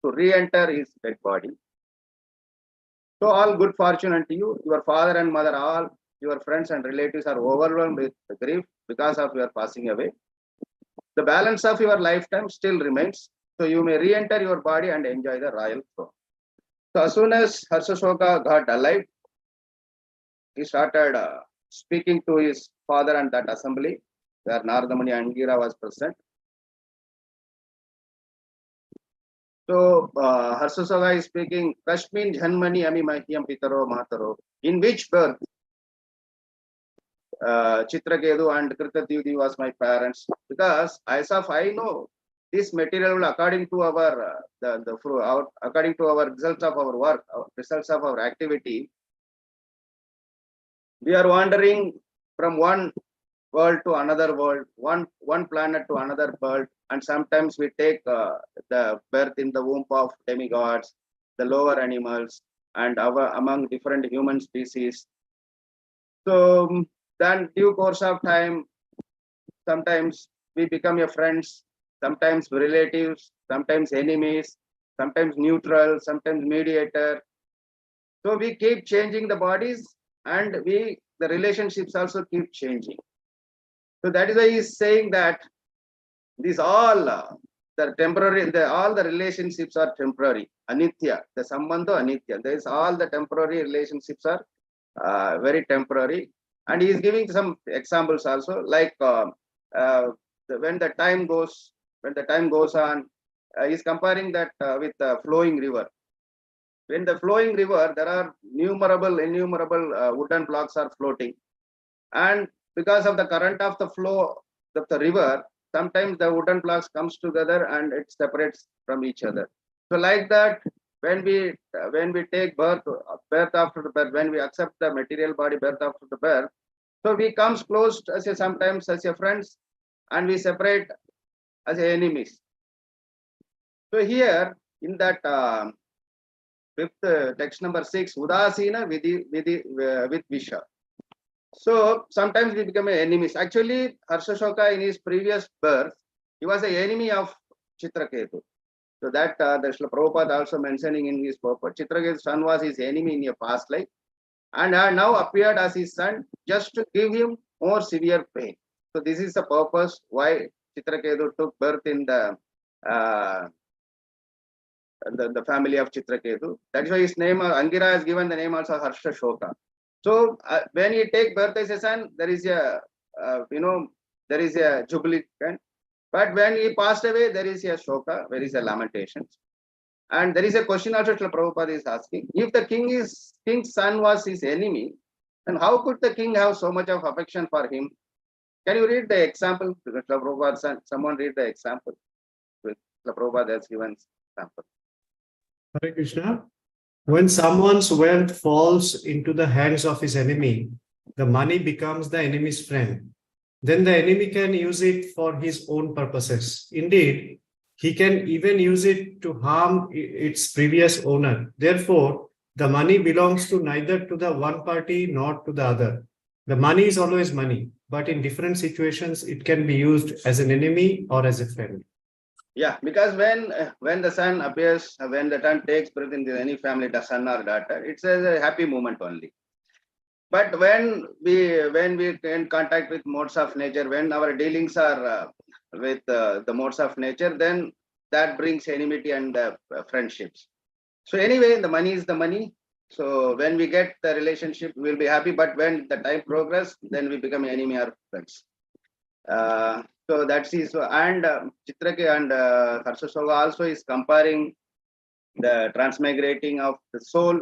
to re-enter his dead body. So all good fortune unto you. Your father and mother, all your friends and relatives are overwhelmed with grief because of your passing away. The balance of your lifetime still remains. So you may re-enter your body and enjoy the royal throne. So as soon as Harsashoka got alive, he started speaking to his father and that assembly where Nardamani and Angira was present. So Harsashoka is speaking, Kashmin Janmani Ami Mahyam Pitaro Mahataro. In which birth Chitraketu and Kritadyuti was my parents? Because as of I know, this material will according to our according to our results of our work, results of our activity, we are wandering from one world to another world, one planet to another world, and sometimes we take the birth in the womb of demigods, the lower animals, and among different human species. So then due course of time, sometimes we become your friends, sometimes relatives, sometimes enemies, sometimes neutral, sometimes mediator. So we keep changing the bodies, and the relationships also keep changing. So that is why he is saying that these all the temporary, all the relationships are temporary, anitya. The sambandha anitya. There is all the temporary relationships are very temporary, and he is giving some examples also, like when the time goes on, he is comparing that with the flowing river. In the flowing river, there are innumerable wooden blocks are floating, and because of the current of the flow of the river, sometimes the wooden blocks comes together and it separates from each other. So like that, when we take birth after the birth, when we accept the material body birth after the birth, so we comes close sometimes as your friends, and we separate as enemies. So here in that fifth text number 6, Udasina with Visha. So sometimes we become enemies. Actually, Harsashoka in his previous birth, he was an enemy of Chitraketu. So that the Srila Prabhupada also mentioning in his purport, Chitraketu's son was his enemy in a past life, and now appeared as his son just to give him more severe pain. So this is the purpose why Chitraketu took birth in the family of Chitraketu. That is why his name, Angira has given the name also Harsashoka. So when he take birth as a son, there is a there is a jubilee, right? But when he passed away, there is a shoka, there is a lamentation. And there is a question also Prabhupada is asking: if the king's son was his enemy, then how could the king have so much of affection for him? Can you read the example? Prabhupada, someone read the example. Prabhupada has given example. Hare Krishna. When someone's wealth falls into the hands of his enemy, the money becomes the enemy's friend. Then the enemy can use it for his own purposes. Indeed, he can even use it to harm its previous owner. Therefore, the money belongs to neither to the one party nor to the other. The money is always money, but in different situations, it can be used as an enemy or as a friend. Yeah, because when the son appears, when the son takes birth in any family, the son or daughter, it's a happy moment only. But when we in contact with modes of nature, when our dealings are with the modes of nature, then that brings enmity and friendships. So anyway, the money is the money. So when we get the relationship, we'll be happy. But when the time progress, then we become enemy or friends. So that's his, and Chitrake and Harsashoka also is comparing the transmigrating of the soul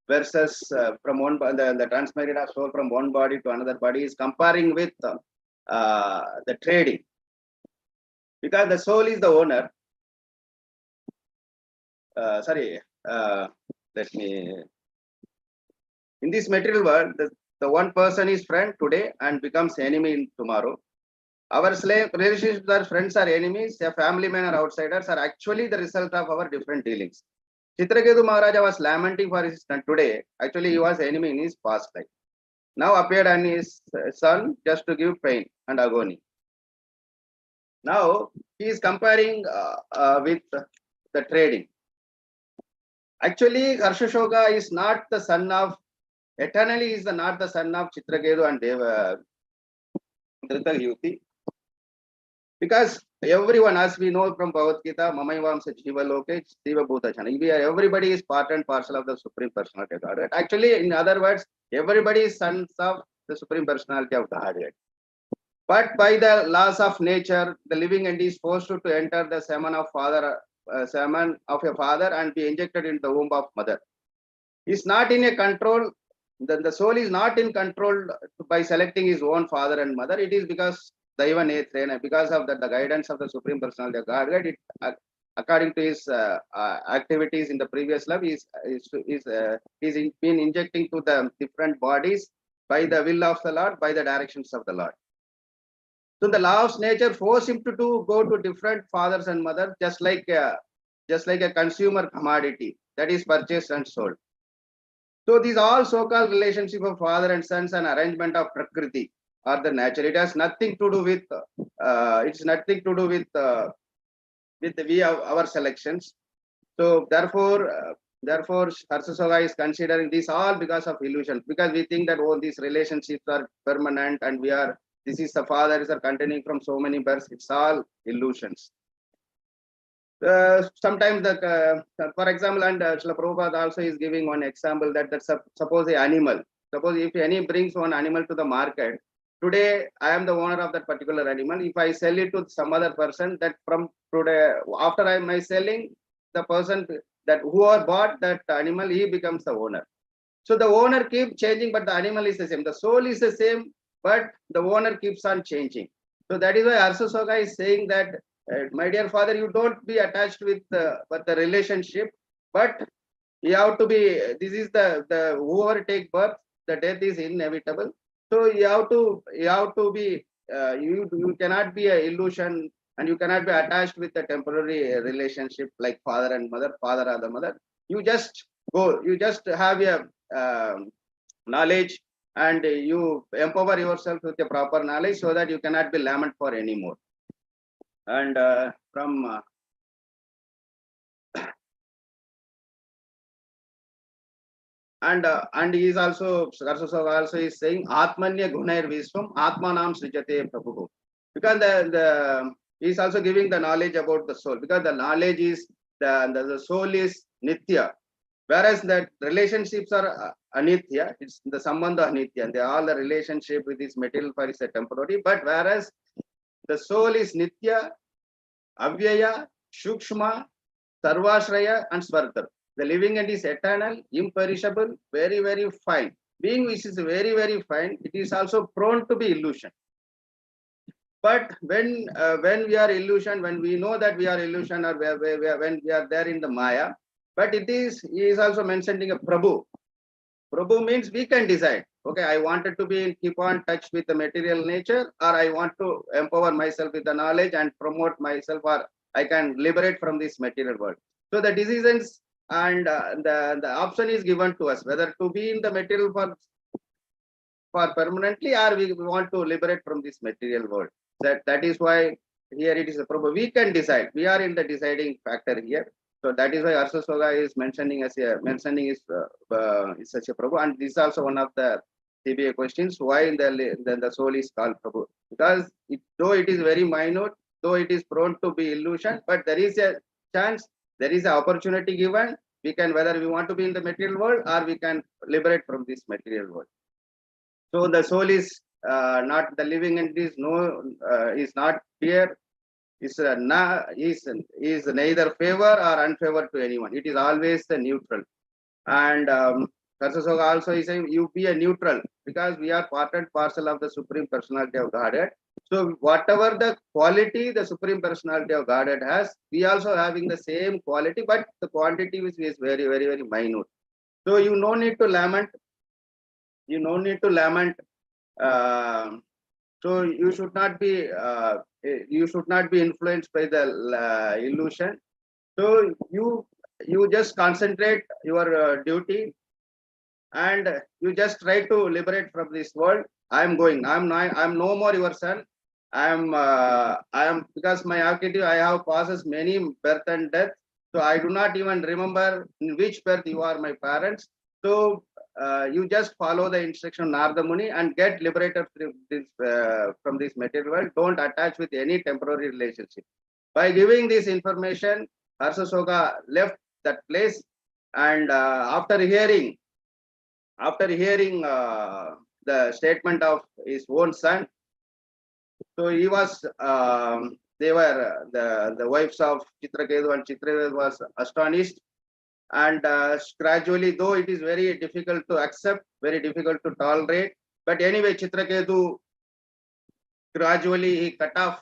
versus from one the transmigrate of soul from one body to another body, is comparing with the trading, because the soul is the owner. Let me. In this material world, the one person is friend today and becomes enemy tomorrow. Our slave relationships are friends or enemies, a family men or outsiders, are actually the result of our different dealings. Chitraketu Maharaja was lamenting for his son today. Actually, he was enemy in his past life. Now appeared on his son just to give pain and agony. Now he is comparing with the trading. Actually, Harshashoka is not the son of, eternally is not the son of Chitraketu and Deva Dhritarayuti. Because everyone, as we know from Bhagavad Gita, Mamayvamsa Jiva Loke, Jiva Bhutachana. Everybody is part and parcel of the Supreme Personality of Godhead. Actually, in other words, everybody is sons of the Supreme Personality of Godhead. But by the laws of nature, the living entity is forced to enter the semen of semen of a father and be injected into the womb of mother. Is not in a control. The soul is not in control by selecting his own father and mother. It is because Daiva Netrena, because of the guidance of the Supreme Personality of Godhead, it, according to his activities in the previous life, is been injecting to the different bodies by the will of the Lord, by the directions of the Lord. So the law of nature force him to go to different fathers and mothers, just like a consumer commodity that is purchased and sold. So these all so-called relationship of father and sons and arrangement of Prakriti or the nature. It has nothing to do with it's nothing to do with our selections. So therefore Harsasoga is considering this all because of illusion, because we think that all these relationships are permanent and this is the father is continuing from so many births. It's all illusions. Sometimes for example, and Srila Prabhupada also is giving one example that suppose an animal. Suppose if any brings one animal to the market, today I am the owner of that particular animal. If I sell it to some other person, that from today, after my selling, the person that whoever bought that animal, he becomes the owner. So the owner keeps changing, but the animal is the same. The soul is the same, but the owner keeps on changing. So that is why Harsasoga is saying that, my dear father, you don't be attached with the relationship, but you have to be. This is the whoever take birth, the death is inevitable. So you have to be. You cannot be an illusion, and you cannot be attached with a temporary relationship like father and mother, father or the mother. You just go. You just have a knowledge, and you empower yourself with a proper knowledge, so that you cannot be lament for anymore. And and he is also Harsasoga also is saying Atmanya Gunair Viswam Atmanam Srijate Prabhu, because he is also giving the knowledge about the soul, because the knowledge is the soul is Nitya, whereas that relationships are Anitya. It's the Sambandha Anitya, and all the relationship with this material fire is a temporary, but whereas the soul is Nitya, Avyaya, Shukshma, Sarvashraya, and Svartar. The living end is eternal, imperishable, very, very fine. Being which is very, very fine, it is also prone to be illusion. But when we are illusion, when we know that we are illusion, or when we are there in the Maya, but he is also mentioning a Prabhu. Prabhu means we can decide. Okay, I wanted to keep on touch with the material nature, or I want to empower myself with the knowledge and promote myself, or I can liberate from this material world. So the decisions and the option is given to us, whether to be in the material for permanently, or we want to liberate from this material world. That is why here it is a Prabhu. We can decide. We are in the deciding factor here. So that is why Harsasoga is mentioning is such a Prabhu, and this is also one of the CBA questions: why the soul is called Prabhu? Because though it is very minute, though it is prone to be illusion, but there is a chance, there is an opportunity given. We can, whether we want to be in the material world, or we can liberate from this material world. So the soul is not the living entity. Is not fear. Is neither favor or unfavor to anyone. It is always the neutral. And Harsasoga also is saying you be a neutral, because we are part and parcel of the Supreme Personality of Godhead. So whatever the quality the Supreme Personality of Godhead has, we also having the same quality, but the quantity is very, very, very minute. So you no need to lament. You no need to lament. So you should not be influenced by the illusion. So you just concentrate your duty, and you just try to liberate from this world. I'm no more your son. I am because my activity I have passes many birth and death. So I do not even remember in which birth you are my parents. So you just follow the instruction of Narada Muni and get liberated from this material world. Don't attach with any temporary relationship. By giving this information, Harsashoka left that place, and after hearing the statement of his own son, so he was they were the wives of Chitraketu and Chitraketu was astonished, and gradually, though it is very difficult to accept, very difficult to tolerate, but anyway, Chitraketu gradually he cut off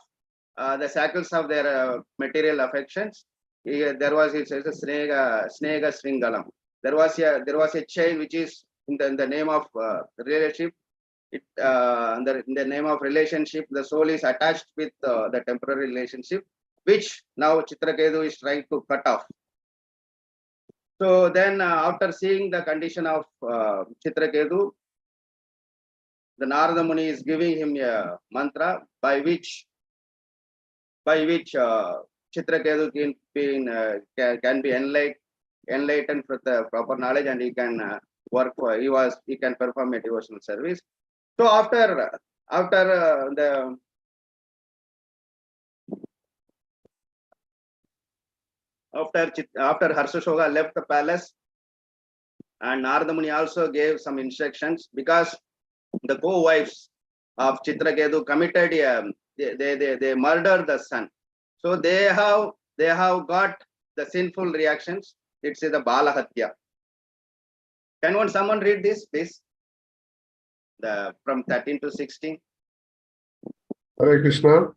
the shackles of their material affections. There was it says a snega stringalam. There was a chain which is in the name of relationship. In the name of relationship, the soul is attached with the temporary relationship, which now Chitraketu is trying to cut off. So then, after seeing the condition of Chitraketu, the Narada Muni is giving him a mantra by which Chitraketu can be enlightened with the proper knowledge, and he can he can perform a devotional service. So after Harsashoka left the palace, and Narada Muni also gave some instructions, because the co-wives of Chitraketu committed they murdered the son. So they have got the sinful reactions. It's the Balahatya. Can someone read this, please? From 13 to 16. Hare Krishna.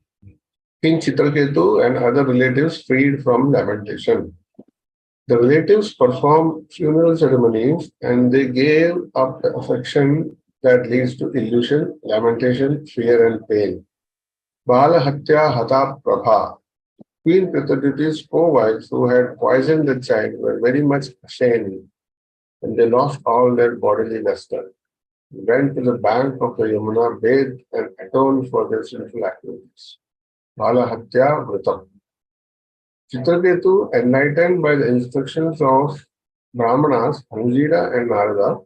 King Chitraketu and other relatives freed from lamentation. The relatives performed funeral ceremonies and they gave up the affection that leads to illusion, lamentation, fear, and pain. Bala Hatya Hata Prabha. Queen Pritaduti's co-wives who had poisoned the child were very much ashamed, and they lost all their bodily luster. Went to the bank of the Yamuna, bathed and atoned for their sinful activities. Balahatya Vritam. Chitraketu, enlightened by the instructions of Brahmanas, Angira and Narada,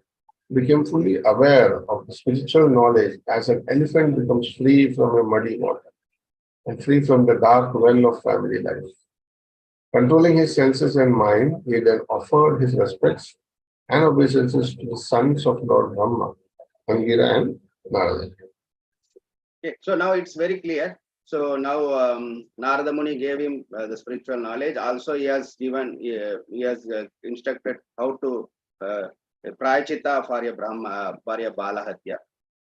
became fully aware of the spiritual knowledge as an elephant becomes free from a muddy water and free from the dark well of family life. Controlling his senses and mind, he then offered his respects and obeisances to the sons of Lord Brahma, Angira and Narada. Okay, so now it's very clear. So now Narada Muni gave him the spiritual knowledge. Also, he has instructed how to prayachita for a Balahatya.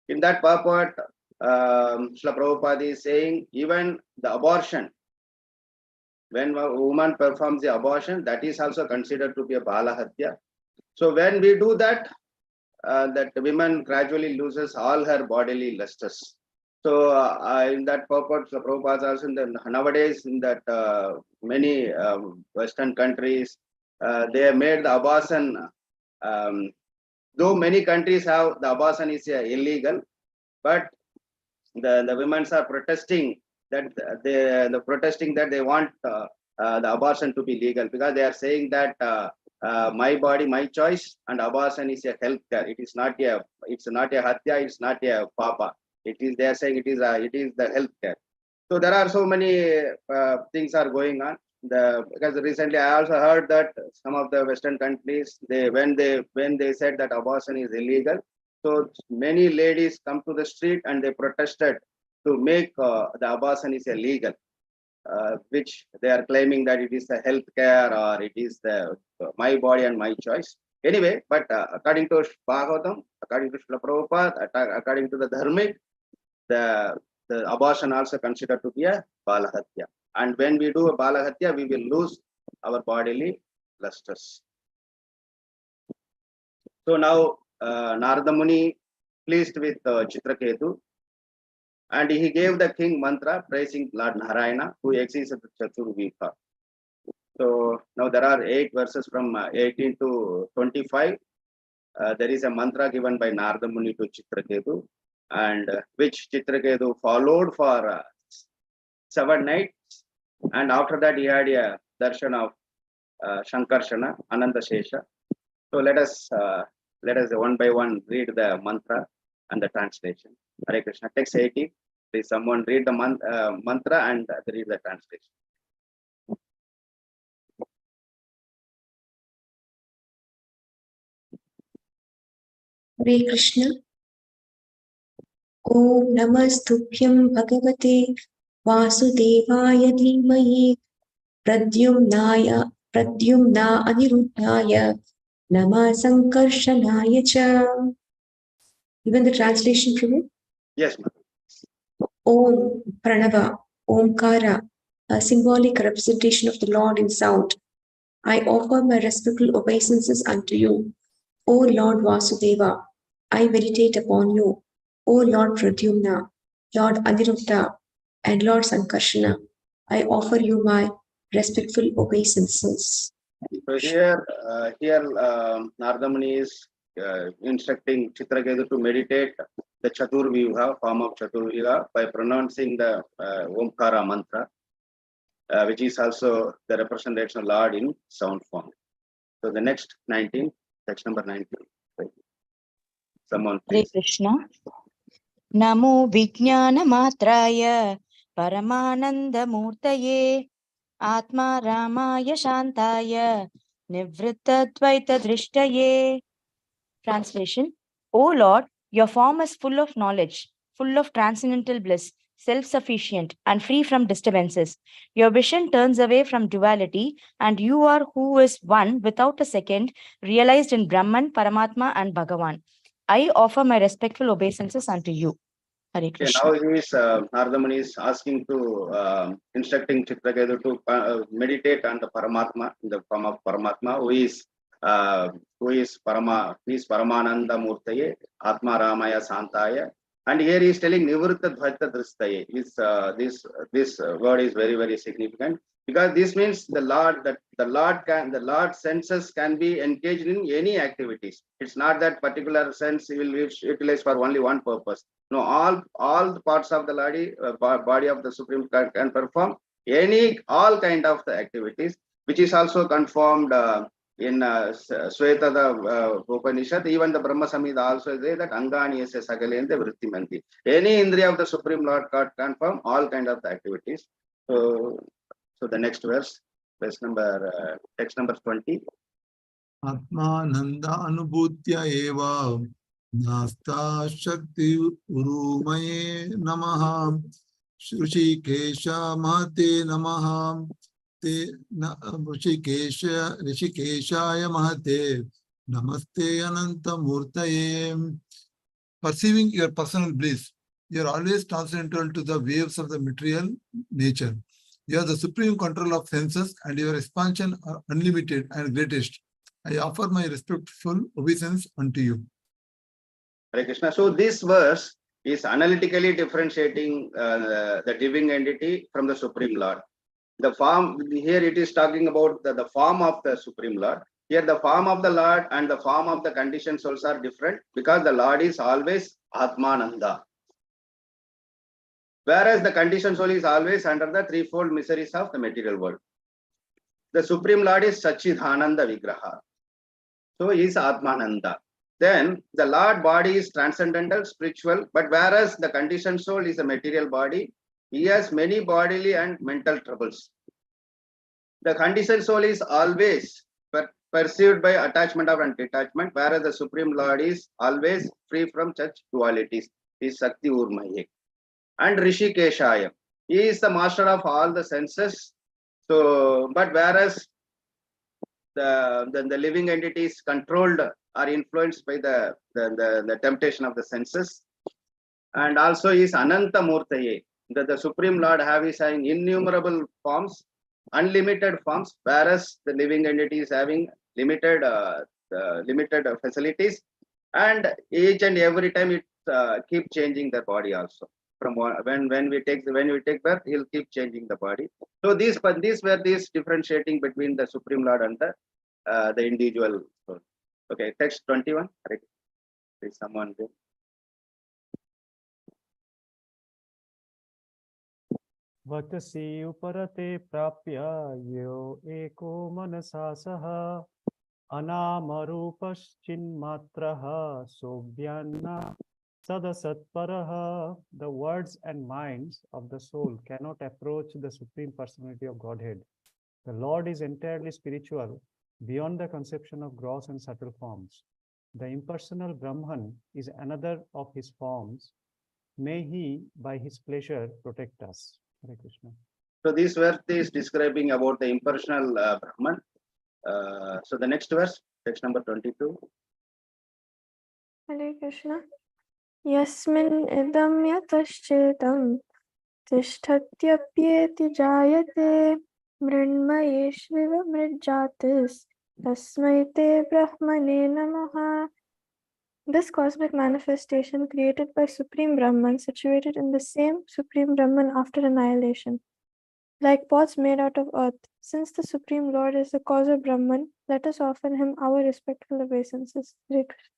In that purport, Srila Prabhupada is saying even the abortion, when a woman performs the abortion, that is also considered to be a Balahatya. So when we do that, that woman gradually loses all her bodily lusters. So in that purpose, the Prabhupada also nowadays in that many Western countries, they have made the abortion. Though many countries have the abortion is illegal, but the women are protesting that they want the abortion to be legal, because they are saying that my body, my choice, and abortion is a health care. It's not a hatya. It's not a papa. They are saying it is the health care. So there are so many things are going on. Because recently I also heard that some of the Western countries, when they said that abortion is illegal, so many ladies come to the street and they protested to make the abortion is illegal, which they are claiming that it is the health care or it is the my body and my choice. Anyway, but according to Bhagavatam, according to Srila Prabhupada, according to the Dharmic, the abortion also considered to be a Balahatya. And when we do a Balahatya, we will lose our bodily lusters. So now Narada Muni pleased with Chitraketu, and he gave the king mantra praising Lord Narayana, who exists at the Chaturvika. So now there are 8 verses from 18 to 25. There is a mantra given by Narada Muni to Chitraketu, and which Chitraketu followed for 7 nights. And after that, he had a darshan of Shankarshana, Ananda Shesha. So let us one by one read the mantra and the translation. Hare Krishna. Text 80. Please someone read the mantra and read the translation. Hare Krishna. Om Namastubhyam Bhagavate Vasudevaya Dhimahi Pradyumna Aniruddhaya Nama Sankarshanaya Cha. Even the translation, Prabhu? Yes, ma'am. Om Pranava, Omkara, a symbolic representation of the Lord in sound. I offer my respectful obeisances unto you, O Lord Vasudeva. I meditate upon you, O Lord Pradyumna, Lord Aniruddha, and Lord Sankarshana. I offer you my respectful obeisances. So here Nardamani is instructing Chitraketu to meditate the Chaturvyuha, form of Chaturvyuha, by pronouncing the Omkara mantra, which is also the representation of Lord in sound form. So the next 19, text number 19. Someone Hare please. Krishna. Namo Vijnana Matraya Paramananda Murtaye Atma Ramaya Shantaya Nivritta Dvaita Drishtaye. Translation. O Lord, your form is full of knowledge, full of transcendental bliss, self-sufficient and free from disturbances. Your vision turns away from duality, and you are who is one without a second, realized in Brahman, Paramatma and Bhagavan. I offer my respectful obeisances unto you. Hare Okay, Krishna. now he is Nardamani is asking to instructing Chitraketu to meditate on the Paramatma in the form of Paramatma, who is Paramananda Murtaye, Atma Ramaya Santaya. And here he is telling Nivritta Dvaita Dristaye. This word is very, very significant, because this means the Lord senses can be engaged in any activities. It's not that particular sense he will utilize for only one purpose. No, all the parts of the body of the Supreme can perform all kind of the activities, which is also confirmed in Sweta the Upanishad. Even the Brahma Samhita also say that Angani is a Sagalende Vrittimanti. Any Indriya of the Supreme Lord can confirm all kind of the activities. So the next verse, text number 20. Atmananda Anubhutya Eva Nasta Shakti Urumaye Namaha Rishikesha Mahate Namaha Rishikeshaya Mahate Namaste Ananta Murtaye. Perceiving your personal bliss, you are always transcendental to the waves of the material nature. You have the supreme control of senses, and your expansion are unlimited and greatest. I offer my respectful obeisance unto you. Hare Krishna. So this verse is analytically differentiating the living entity from the Supreme Lord. The form here, it is talking about the form of the Supreme Lord. Here the form of the Lord and the form of the conditioned souls are different, because the Lord is always Atmananda, whereas the conditioned soul is always under the threefold miseries of the material world. The Supreme Lord is Satchidananda Vigraha, so he is Atmananda. Then the Lord body is transcendental, spiritual, but whereas the conditioned soul is a material body, he has many bodily and mental troubles. The conditioned soul is always perceived by attachment and detachment, whereas the Supreme Lord is always free from such dualities. He is Sakti Urmaye. And Rishikeshaya, he is the master of all the senses. So, but whereas the living entity is controlled or influenced by the temptation of the senses. And also is Ananta Murtaye, that the Supreme Lord having innumerable forms, unlimited forms, whereas the living entity is having limited facilities, and each and every time it keep changing the body also. From when we take birth, he'll keep changing the body. So these were differentiating between the Supreme Lord and the individual soul. Okay, text 21. Please someone do. Vatasi uparate prapya yo eko manasa saha anamarupaschinmatraha sobhyanna sadasatparaha. The words and minds of the soul cannot approach the Supreme Personality of Godhead. The Lord is entirely spiritual, beyond the conception of gross and subtle forms. The impersonal Brahman is another of his forms. May he, by his pleasure, protect us. Hare Krishna. So this verse is describing about the impersonal Brahman. So the next verse, text number 22. Hare Krishna. Yasmin idam yatashchetam tishthatyapyeti jayate mridmayeshviva mridjatis tasmai te brahmane namaha. This cosmic manifestation created by Supreme Brahman, situated in the same Supreme Brahman after annihilation. Like pots made out of earth, since the Supreme Lord is the cause of Brahman, let us offer him our respectful obeisances. Hare Krishna.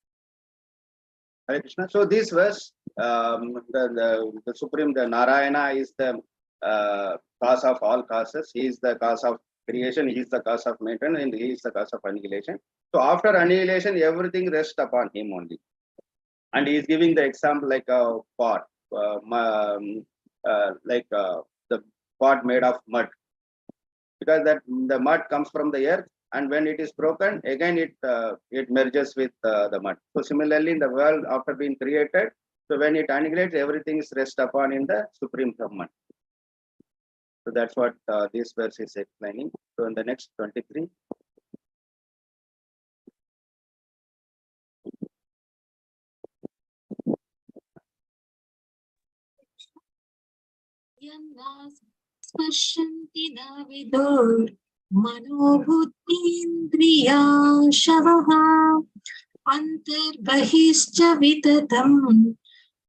Hare Krishna. So this verse, the Supreme, the Narayana is the cause of all causes. He is the cause of creation. He is the cause of maintenance, and he is the cause of annihilation. So after annihilation, everything rests upon him only. And he is giving the example like a pot, the pot made of mud, because that the mud comes from the earth, and when it is broken, again it merges with the mud. So similarly, in the world after being created, so when it annihilates, everything is rest upon in the Supreme Brahman. So that's what this verse is explaining. So in the next 23. स्पश्यन्ति न Vidur मनोबुद्धीन्द्रियाशवः अन्तर्बहिश्च विततं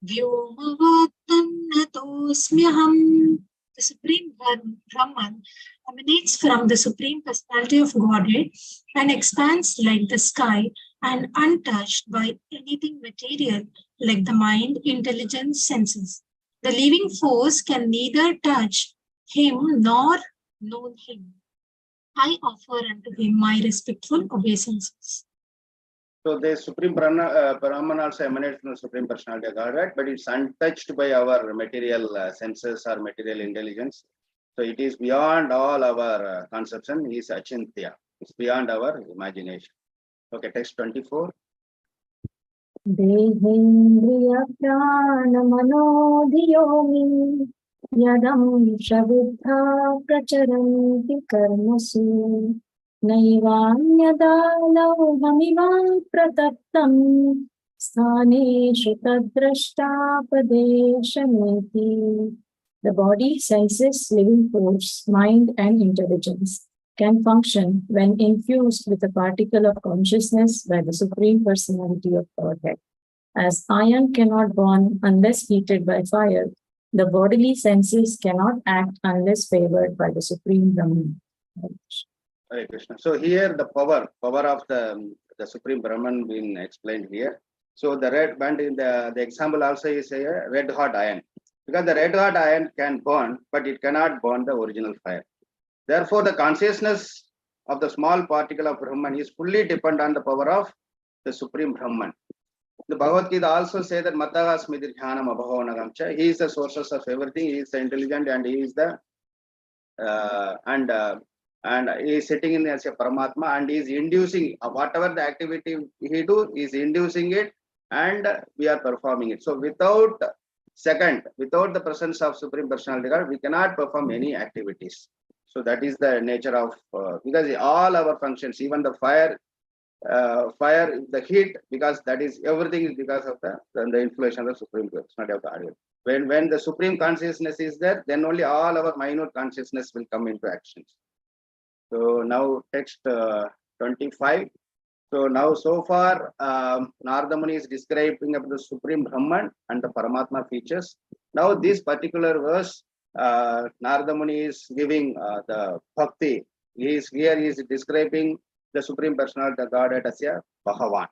व्योमवत्तन्नतोऽस्म्यहम्. The Supreme Brahman emanates from the Supreme Personality of Godhead and expands like the sky and untouched by anything material like the mind, intelligence, senses. The living force can neither touch him nor know him. I offer unto him my respectful obeisances. So the Supreme Brahman also emanates from the Supreme Personality of Godhead, but it's untouched by our material senses or material intelligence. So it is beyond all our conception. He is Achintya. It's beyond our imagination. Okay, text 24. Dehendriya prana manodiyomi yadam shabuddha pracharanti karmasu naivanyadalau hamiva prataptam sthaneshu tadrashta padeshameti. The body, senses, living force, mind and intelligence can function when infused with a particle of consciousness by the Supreme Personality of Godhead. As iron cannot burn unless heated by fire, the bodily senses cannot act unless favored by the Supreme Brahman. Hare Krishna. So here the power of the Supreme Brahman being explained here. So the red band in the example also is a red hot iron, because the red hot iron can burn, but it cannot burn the original fire. Therefore, the consciousness of the small particle of Brahman is fully dependent on the power of the Supreme Brahman. The Bhagavad Gita also says that Mataha Smriti Dhyanam Abhavaanagamcha. He is the sources of everything. He is the intelligent, and he is the and he is sitting in as a Paramatma, and he is inducing whatever the activity he do, he is inducing it, and we are performing it. So without the presence of Supreme Personality God, we cannot perform any activities. So that is the nature of because all our functions, even the fire, the heat, because that is everything is because of the influence of the Supreme Personality of God. When the Supreme Consciousness is there, then only all our minute consciousness will come into actions. So now text 25. So now so far Narada Muni is describing of the Supreme Brahman and the Paramatma features. Now this particular verse, Narada Muni is giving the bhakti. He is describing the Supreme Personality of Godhead as a Bhagavan.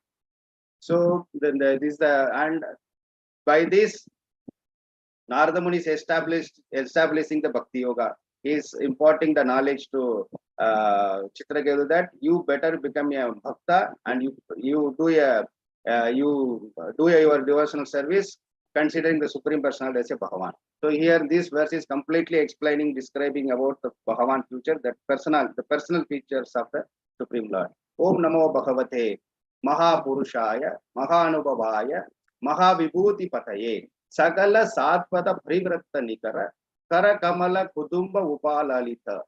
So then and by this Narada Muni is establishing the Bhakti Yoga. He is imparting the knowledge to Chitraketu that you better become a bhakta and you do your devotional service considering the Supreme Personality as a Bhagavan. So here this verse is completely explaining, describing about the Bhagavan future, the personal features of the Supreme Lord. Om Namo Bhagavate Mahapurushaya Mahanubhavaya Mahavibhuti Pataye Sagala Satpata Privratta Nikara Kara Kamala Kudumba Upalalita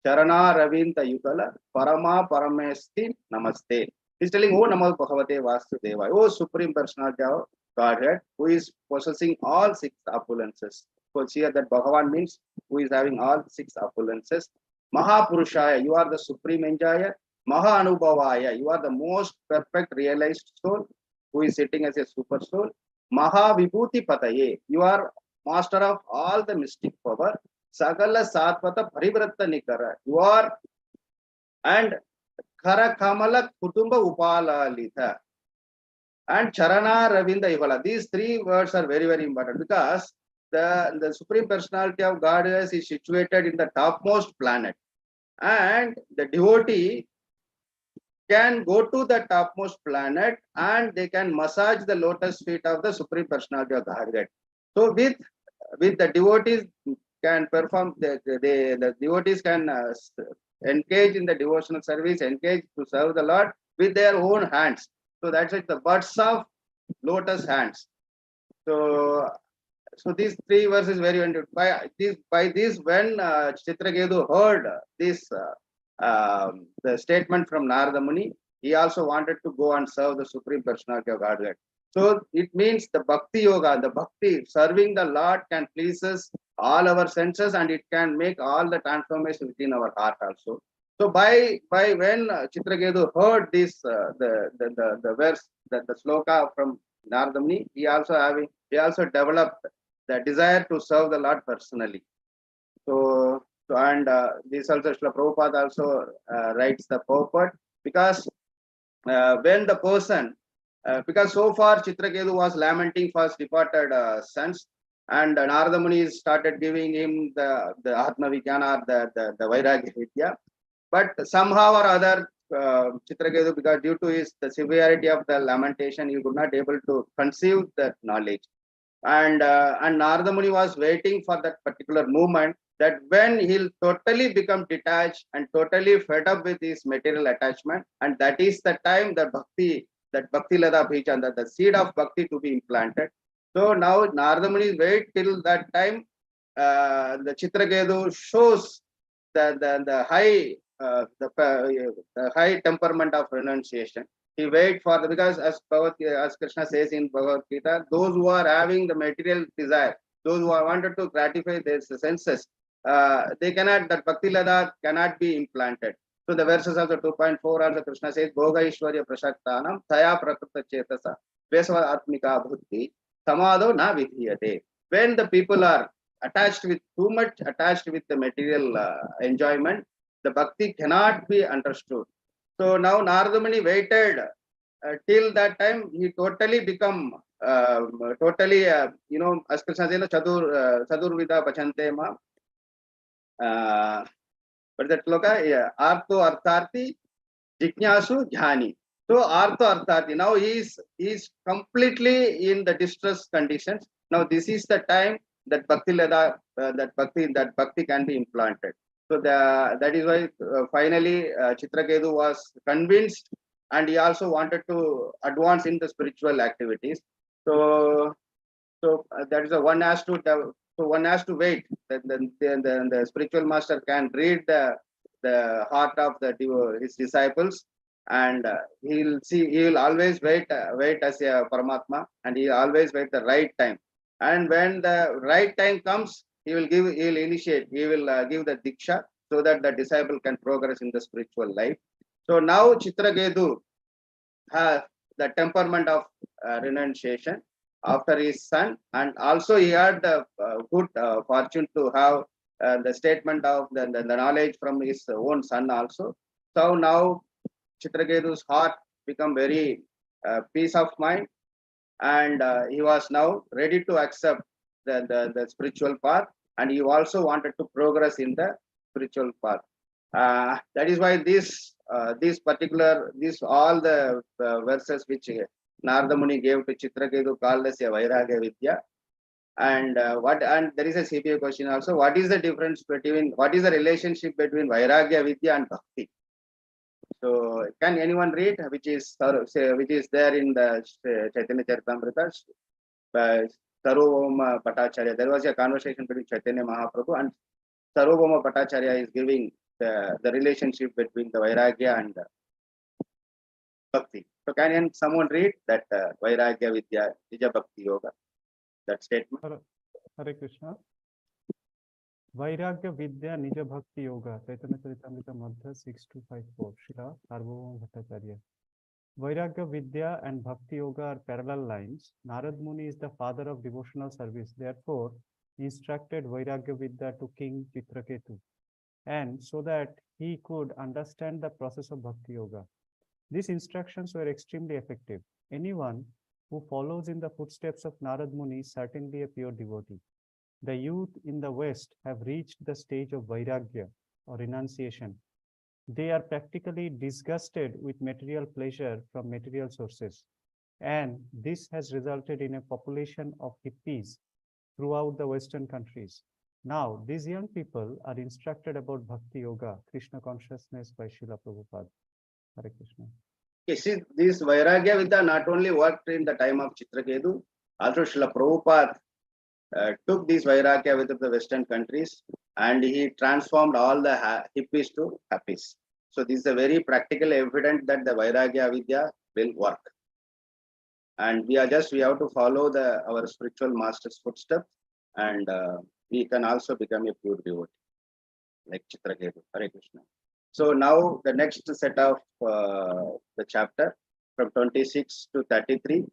Charana Ravinta Yukala Parama Paramesti Namaste. He's telling, Oh Namo Bhagavate Vasudeva, O Supreme Personality of Godhead, who is possessing all 6 opulences. So here that Bhagavan means who is having all 6 opulences. Mahapurushaya, you are the supreme enjoyer. Maha Anubhavaya, you are the most perfect realized soul who is sitting as a super soul. Maha Vibhuti Pataye, you are master of all the mystic power. Sagala Satpata Parivratta Nikara, you are, and Kara Kamala Kutumba Upalalita and Charana Ravinda Yuvala. These 3 words are very, very important because the Supreme Personality of God is situated in the topmost planet, and the devotee can go to the topmost planet and they can massage the lotus feet of the Supreme Personality of Godhead. So with the devotees can perform, the devotees can engage in the devotional service, engage to serve the Lord with their own hands. So that's it, the buds of lotus hands. So these 3 verses very important. By this, when Chitraketu heard this the statement from Narada Muni, he also wanted to go and serve the Supreme Personality of Godhead. So it means the Bhakti Yoga, the Bhakti, serving the Lord can please us all our senses and it can make all the transformation within our heart also. So by when Chitraketu heard this, the verse, the sloka from Narada Muni, he also developed the desire to serve the Lord personally. So and this also Srila Prabhupada also writes the purport, because when the person, because so far Chitraketu was lamenting for his departed sons, and Narada Muni started giving him the Atma Vijnana, the Vairagya Vidya, but somehow or other Chitraketu, because due to the severity of the lamentation, he could not able to conceive that knowledge. And Narada Muni was waiting for that particular moment, that when he'll totally become detached and totally fed up with his material attachment, and that is the time that Bhakti Lada Bhijan, that the seed of Bhakti to be implanted. So now Narada Muni wait till that time. The Chitraketu shows the high temperament of renunciation. He wait for because as Krishna says in Bhagavad Gita, those who are having the material desire, those who are wanted to gratify their senses, they cannot, that Bhakti Lada cannot be implanted. So the verses of the 2.4 also Krishna says, Bhoga Ishwarya Prashaktanam Taya Prakrita Chetasa Vesava Atmika Bhutti Samado Na Vidhiyate. When the people are too much attached with the material enjoyment, the bhakti cannot be understood. So now Narada Muni waited till that time. He totally become as Krishna says, Chadurvida Bachante Ma. But that loka, Artho Artharthi Jiknyasu Jhani. So Artho Artharthi. Now he is completely in the distress conditions. Now this is the time that Bhakti Lada, that Bhakti can be implanted. So that is why finally Chitraketu was convinced, and he also wanted to advance in the spiritual activities. So that is one has to wait. The spiritual master can read the heart of his disciples, and he will always wait as a Paramatma, and he always wait the right time. And when the right time comes, he will give the diksha, so that the disciple can progress in the spiritual life. So now Chitraketu has the temperament of renunciation after his son, and also he had the good fortune to have the statement of the knowledge from his own son also. So now Chitraketu's heart become very peace of mind, and he was now ready to accept the spiritual path, and he also wanted to progress in the spiritual path. That is why all the verses which Narada Muni gave to Chitraketu called as a Vairagya Vidya. And there is a CPA question also. What is the relationship between Vairagya Vidya and Bhakti? So can anyone read which is there in the Chaitanya Charitamrita by Sarvabhauma Bhattacharya? There was a conversation between Chaitanya Mahaprabhu and Sarvabhauma Bhattacharya is giving the relationship between the Vairagya and Bhakti. So can someone read that Vairagya Vidya Nija Bhakti Yoga? That statement. Hare Krishna. Vairagya Vidya Nija Bhakti Yoga, Chaitanya Charitamrita Madhya 6254, Srila Sarvabhauma Bhattacharya. Vairagya Vidya and Bhakti Yoga are parallel lines. Narad Muni is the father of devotional service. Therefore, he instructed Vairagya Vidya to King Chitraketu, and so that he could understand the process of Bhakti Yoga. These instructions were extremely effective. Anyone who follows in the footsteps of Narad Muni is certainly a pure devotee. The youth in the West have reached the stage of Vairagya or renunciation. They are practically disgusted with material pleasure from material sources. And this has resulted in a population of hippies throughout the Western countries. Now, these young people are instructed about Bhakti Yoga, Krishna consciousness by Srila Prabhupada. Hare Krishna. You see, this Vairagya Vidya not only worked in the time of Chitraketu, also Srila Prabhupada took this Vairagya Vidya to the Western countries and he transformed all the hippies to happies. So this is a very practical evidence that the Vairagya Vidya will work. And we have to follow our spiritual master's footsteps, and we can also become a pure devotee, like Chitraketu. Hare Krishna. So now the next set of the chapter from 26 to 33,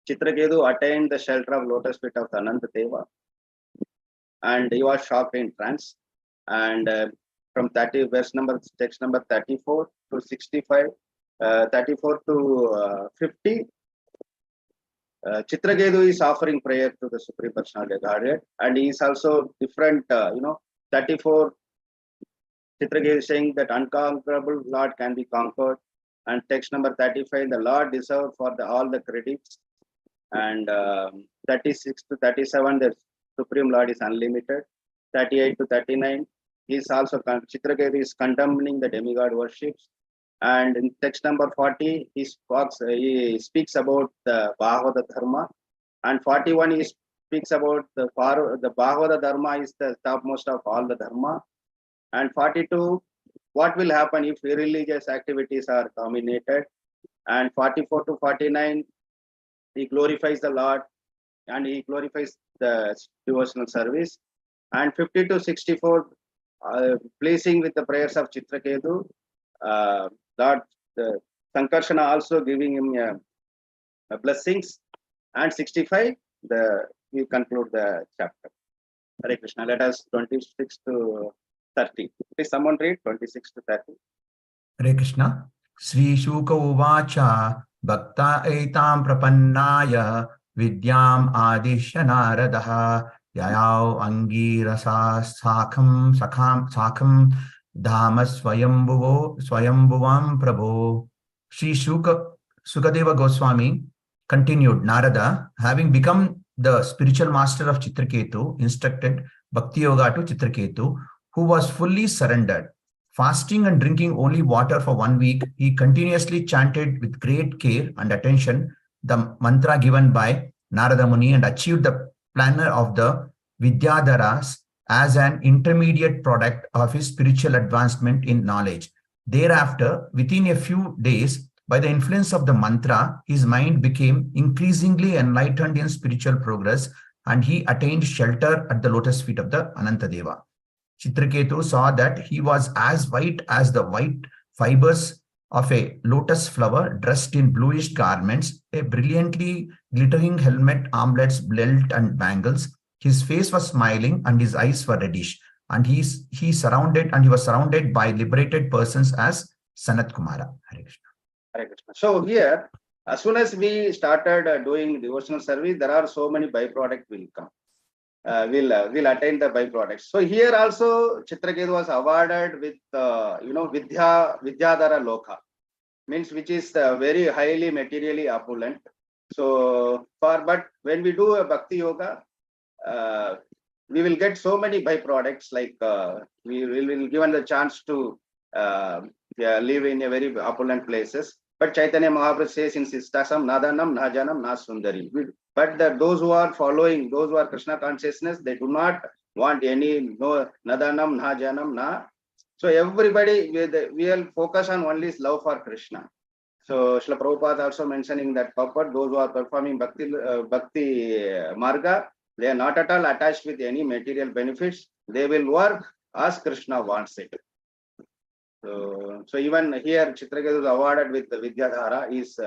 Chitraketu attained the shelter of lotus feet of Ananta Deva, and he was shocked in trance. And from text number 34 to 65, 34 to 50, Chitraketu is offering prayer to the Supreme Personality of Godhead, and he is also different. 34. Chitraketu is saying that unconquerable Lord can be conquered, and text number 35, the Lord deserved for all the credits, and 36 to 37, the Supreme Lord is unlimited. 38 to 39, Chitraketu is condemning the demigod worships, and in text number 40, he speaks about the Bhagavata Dharma, and 41 he speaks about the Bhagavata Dharma is the topmost of all the Dharma. And 42, what will happen if religious activities are dominated? And 44 to 49, he glorifies the Lord and he glorifies the devotional service. And 50 to 64, pleasing with the prayers of Chitraketu, Lord Sankarshana also giving him blessings. And 65, we conclude the chapter. Hare Krishna. Let us 26 to 30. Please someone read 26 to 30. Hare Krishna. Sri Shuka Uvacha Bhakta Etam Prapannaya Vidyam Adishya Naradaha Yayav Angirasa Sakham Dhama Swayambuvam Prabhu. Sri Sukadeva Goswami continued. Narada, having become the spiritual master of Chitraketu, instructed Bhakti Yoga to Chitraketu, who was fully surrendered. Fasting and drinking only water for 1 week, he continuously chanted with great care and attention the mantra given by Narada Muni and achieved the planner of the Vidyadharas as an intermediate product of his spiritual advancement in knowledge. Thereafter, within a few days, by the influence of the mantra, his mind became increasingly enlightened in spiritual progress, and he attained shelter at the lotus feet of the Anantadeva. Chitraketu saw that he was as white as the white fibers of a lotus flower, dressed in bluish garments, a brilliantly glittering helmet, armlets, belt, and bangles. His face was smiling and his eyes were reddish, and he was surrounded by liberated persons as Sanat Kumara. Hare Krishna. Hare Krishna. So here, as soon as we started doing devotional service, there are so many byproducts will come. will attain the byproducts. So here also Chitraketu was awarded with Vidyadhara Loka, means which is very highly materially opulent. So but when we do a bhakti yoga, we will get so many byproducts, like we will given the chance to live in a very opulent places. But Chaitanya Mahaprabhu says in Sistasam, Nadanam, Najanam, Nasundari. But those who are following, those who are Krishna consciousness, they do not want any no Nadanam, Najanam, Na. So everybody will focus on only love for Krishna. So Srila Prabhupada also mentioning that purport, those who are performing bhakti marga, they are not at all attached with any material benefits. They will work as Krishna wants it. So even here Chitraketu is awarded with the Vidyadhara, is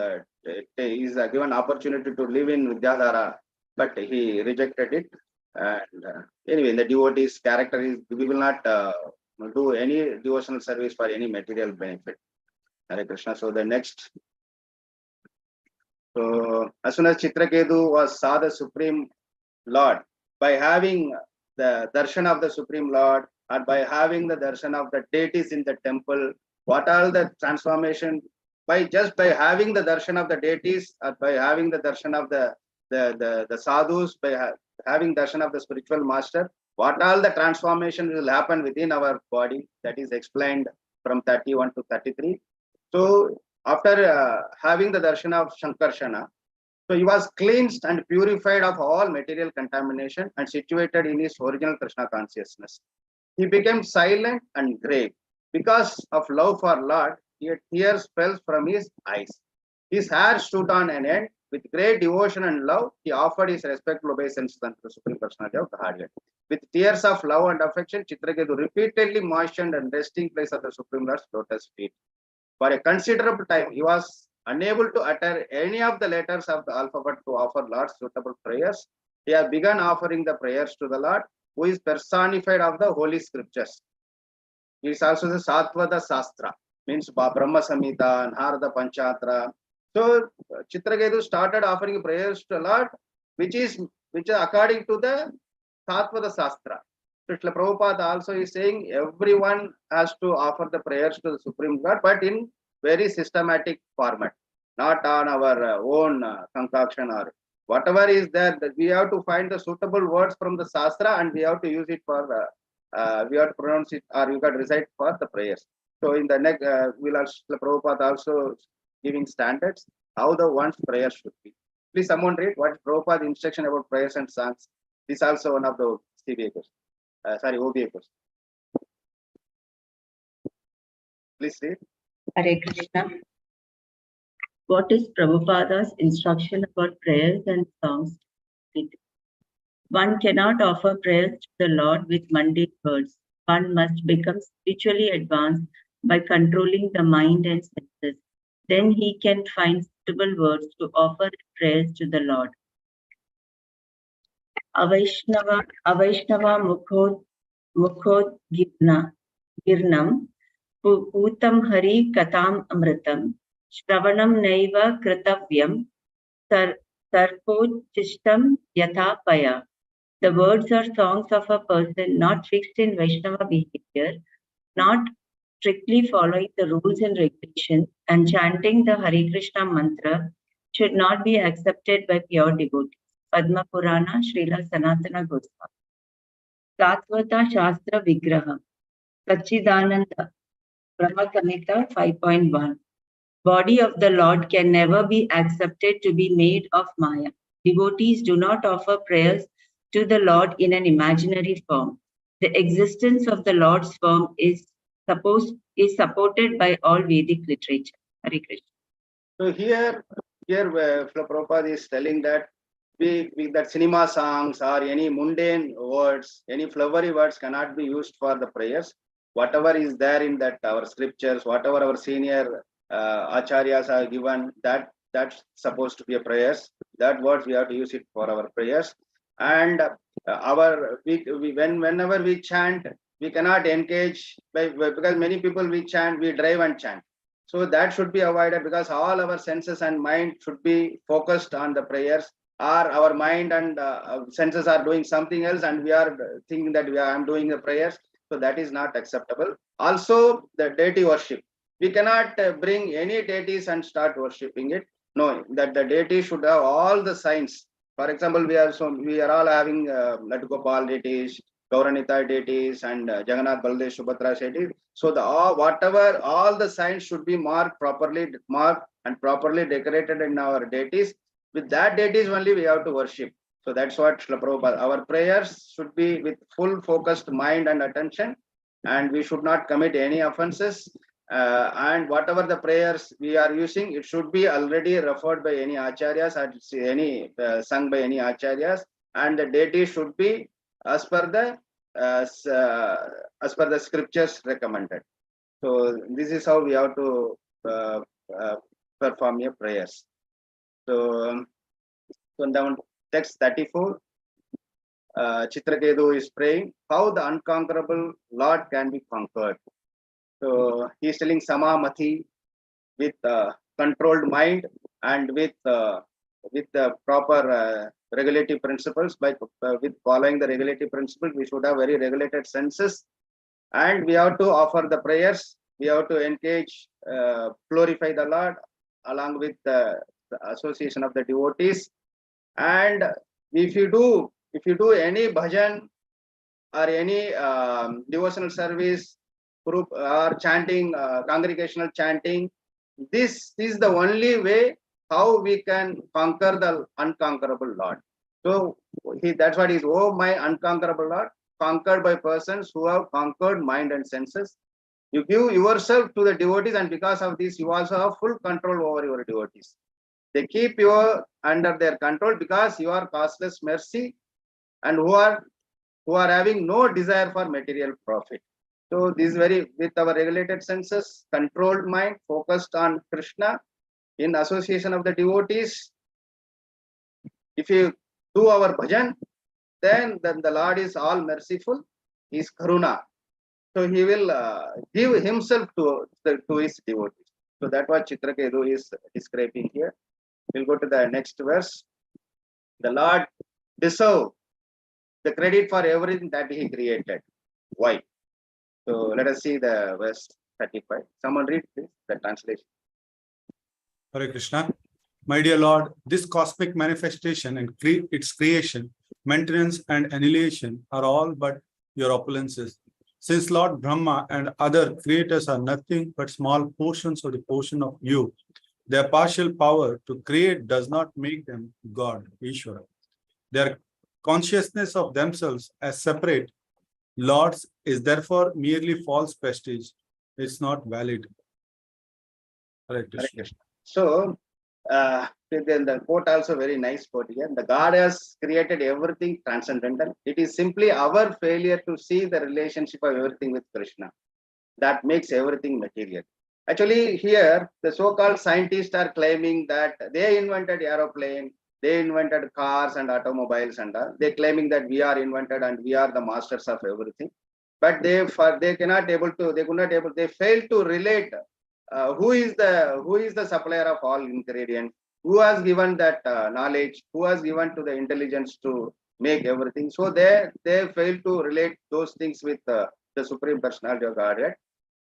given opportunity to live in Vidyadhara, but he rejected it. And anyway, in the devotee's character is, we will not do any devotional service for any material benefit. Hare Krishna. So the next. So as soon as Chitraketu saw the Supreme Lord, by having the darshan of the Supreme Lord, or by having the darshan of the deities in the temple, what are the transformation? By having the darshan of the deities, or by having the darshan of the sadhus, by having darshan of the spiritual master, what all the transformation will happen within our body? That is explained from 31 to 33. So after having the darshan of Shankarshana, so he was cleansed and purified of all material contamination and situated in his original Krishna consciousness. He became silent and grave. Because of love for Lord, tears fell from his eyes. His hair stood on an end. With great devotion and love, he offered his respectful obeisance to the Supreme Personality of Godhead. With tears of love and affection, Chitraketu repeatedly moistened and resting place of the Supreme Lord's lotus feet. For a considerable time, he was unable to utter any of the letters of the alphabet to offer Lord's suitable prayers. He had begun offering the prayers to the Lord, who is personified of the holy scriptures. He is also the Satvada Sastra, means Brahma Samhita, Narada Panchatra. So Chitraketu started offering prayers to the Lord, which is according to the Satvada Sastra. So Srila Prabhupada also is saying everyone has to offer the prayers to the Supreme God, but in very systematic format, not on our own concoction or whatever is there. That we have to find the suitable words from the Shastra and we have to use it for we have to pronounce it, or you got to recite for the prayers. So in the next, we'll also Prabhupada also giving standards how the one's prayers should be. Please someone read what Prabhupada instruction about prayers and songs. This is also one of the CBA questions. OBA questions. Please read. Hare Krishna. What is Prabhupada's instruction about prayers and songs? One cannot offer prayers to the Lord with mundane words. One must become spiritually advanced by controlling the mind and senses. Then he can find suitable words to offer prayers to the Lord. Avaishnava mukhod girnam Putam Hari Katam Amritam Shravanam Naiva Kritavyam Sarpochistam Yatha Paya. The words or songs of a person not fixed in Vaishnava behavior, not strictly following the rules and regulations, and chanting the Hare Krishna mantra should not be accepted by pure devotees. Padma Purana, Srila Sanatana Goswami. Satvata Shastra Vigraha. Sachidananda. Brahma Samhita 5.1. Body of the Lord can never be accepted to be made of Maya. Devotees do not offer prayers to the Lord in an imaginary form. The existence of the Lord's form is supported by all Vedic literature. Hare Krishna. So here Prabhupada is telling that that cinema songs or any mundane words, any flowery words cannot be used for the prayers. Whatever is there in that our scriptures, whatever our senior acharyas are given, that's supposed to be a prayers. That words we have to use it for our prayers. And whenever we chant, we cannot engage because many people we chant, we drive and chant. So that should be avoided because all our senses and mind should be focused on the prayers. or our mind and senses are doing something else, and we are thinking that I am doing the prayers. So that is not acceptable. Also, the deity worship. We cannot bring any deities and start worshipping it. No, that the deity should have all the signs. For example, we are all having Latu Gopal deities, Gauranita deities, and Jagannath Baldev Subhadra deities. So the all the signs should be marked and properly decorated in our deities. With that deities only we have to worship. So that's what Srila Prabhupada. Our prayers should be with full focused mind and attention, and we should not commit any offenses. And whatever the prayers we are using, it should be already referred by any acharyas or any sung by any acharyas, and the deity should be as per the scriptures recommended. So this is how we have to perform your prayers. So down text 34. Chitraketu is praying how the unconquerable Lord can be conquered. So he is telling Samamati with controlled mind and with the proper regulative principles. With following the regulative principles, we should have very regulated senses, and we have to offer the prayers. We have to engage, glorify the Lord along with the association of the devotees. And if you do any bhajan or any devotional service group or chanting, congregational chanting, this is the only way how we can conquer the unconquerable Lord. So that's what is, oh my unconquerable Lord, conquered by persons who have conquered mind and senses. You give yourself to the devotees, and because of this you also have full control over your devotees. They keep you under their control because you are causeless mercy, and who are having no desire for material profit. So this with our regulated senses, controlled mind, focused on Krishna, in association of the devotees. If you do our bhajan, then the Lord is all merciful. He is Karuna. So he will give himself to his devotees. So that's what Chitraketu is describing here. We'll go to the next verse. The Lord deserves the credit for everything that he created. Why? So let us see the verse 35. Someone read please the translation. Hare Krishna. My dear Lord, this cosmic manifestation and its creation, maintenance and annihilation are all but your opulences. Since Lord Brahma and other creators are nothing but small portions of the portion of you, their partial power to create does not make them God, Ishvara. Their consciousness of themselves as separate lords is therefore merely false prestige. It's not valid. Hare Krishna. So, then the quote also very nice quote here. The God has created everything transcendental. It is simply our failure to see the relationship of everything with Krishna that makes everything material. Actually, here the so-called scientists are claiming that they invented aeroplane, they invented cars and automobiles, and they're claiming that we are invented and we are the masters of everything. But they could not able. They failed to relate. Who is the supplier of all ingredients? Who has given that knowledge? Who has given to the intelligence to make everything? So they fail to relate those things with the Supreme Personality of Godhead.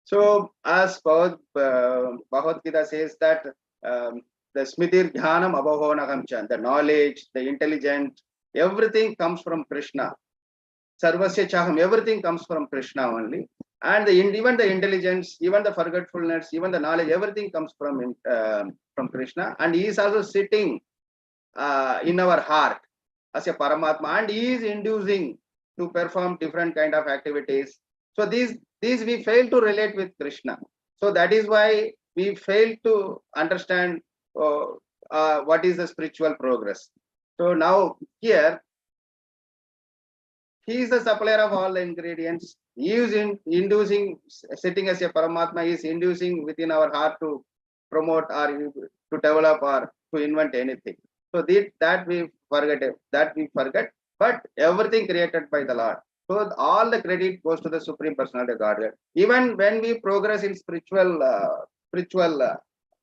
So as Bhagavad Gita says that the Smritir Jnanam Abhavanagam Chan, the knowledge, the intelligence, everything comes from Krishna. Sarvasya Chaham, everything comes from Krishna only. And even the intelligence, even the forgetfulness, even the knowledge, everything comes from Krishna. And he is also sitting in our heart as a Paramatma, and he is inducing to perform different kind of activities. So these we fail to relate with Krishna. So that is why we fail to understand what is the spiritual progress. So now here, he is the supplier of all the ingredients. He is inducing, sitting as a Paramatma, he is inducing within our heart to promote or to develop or to invent anything. So that we forget, but everything created by the Lord. So all the credit goes to the Supreme Personality of Godhead. Even when we progress in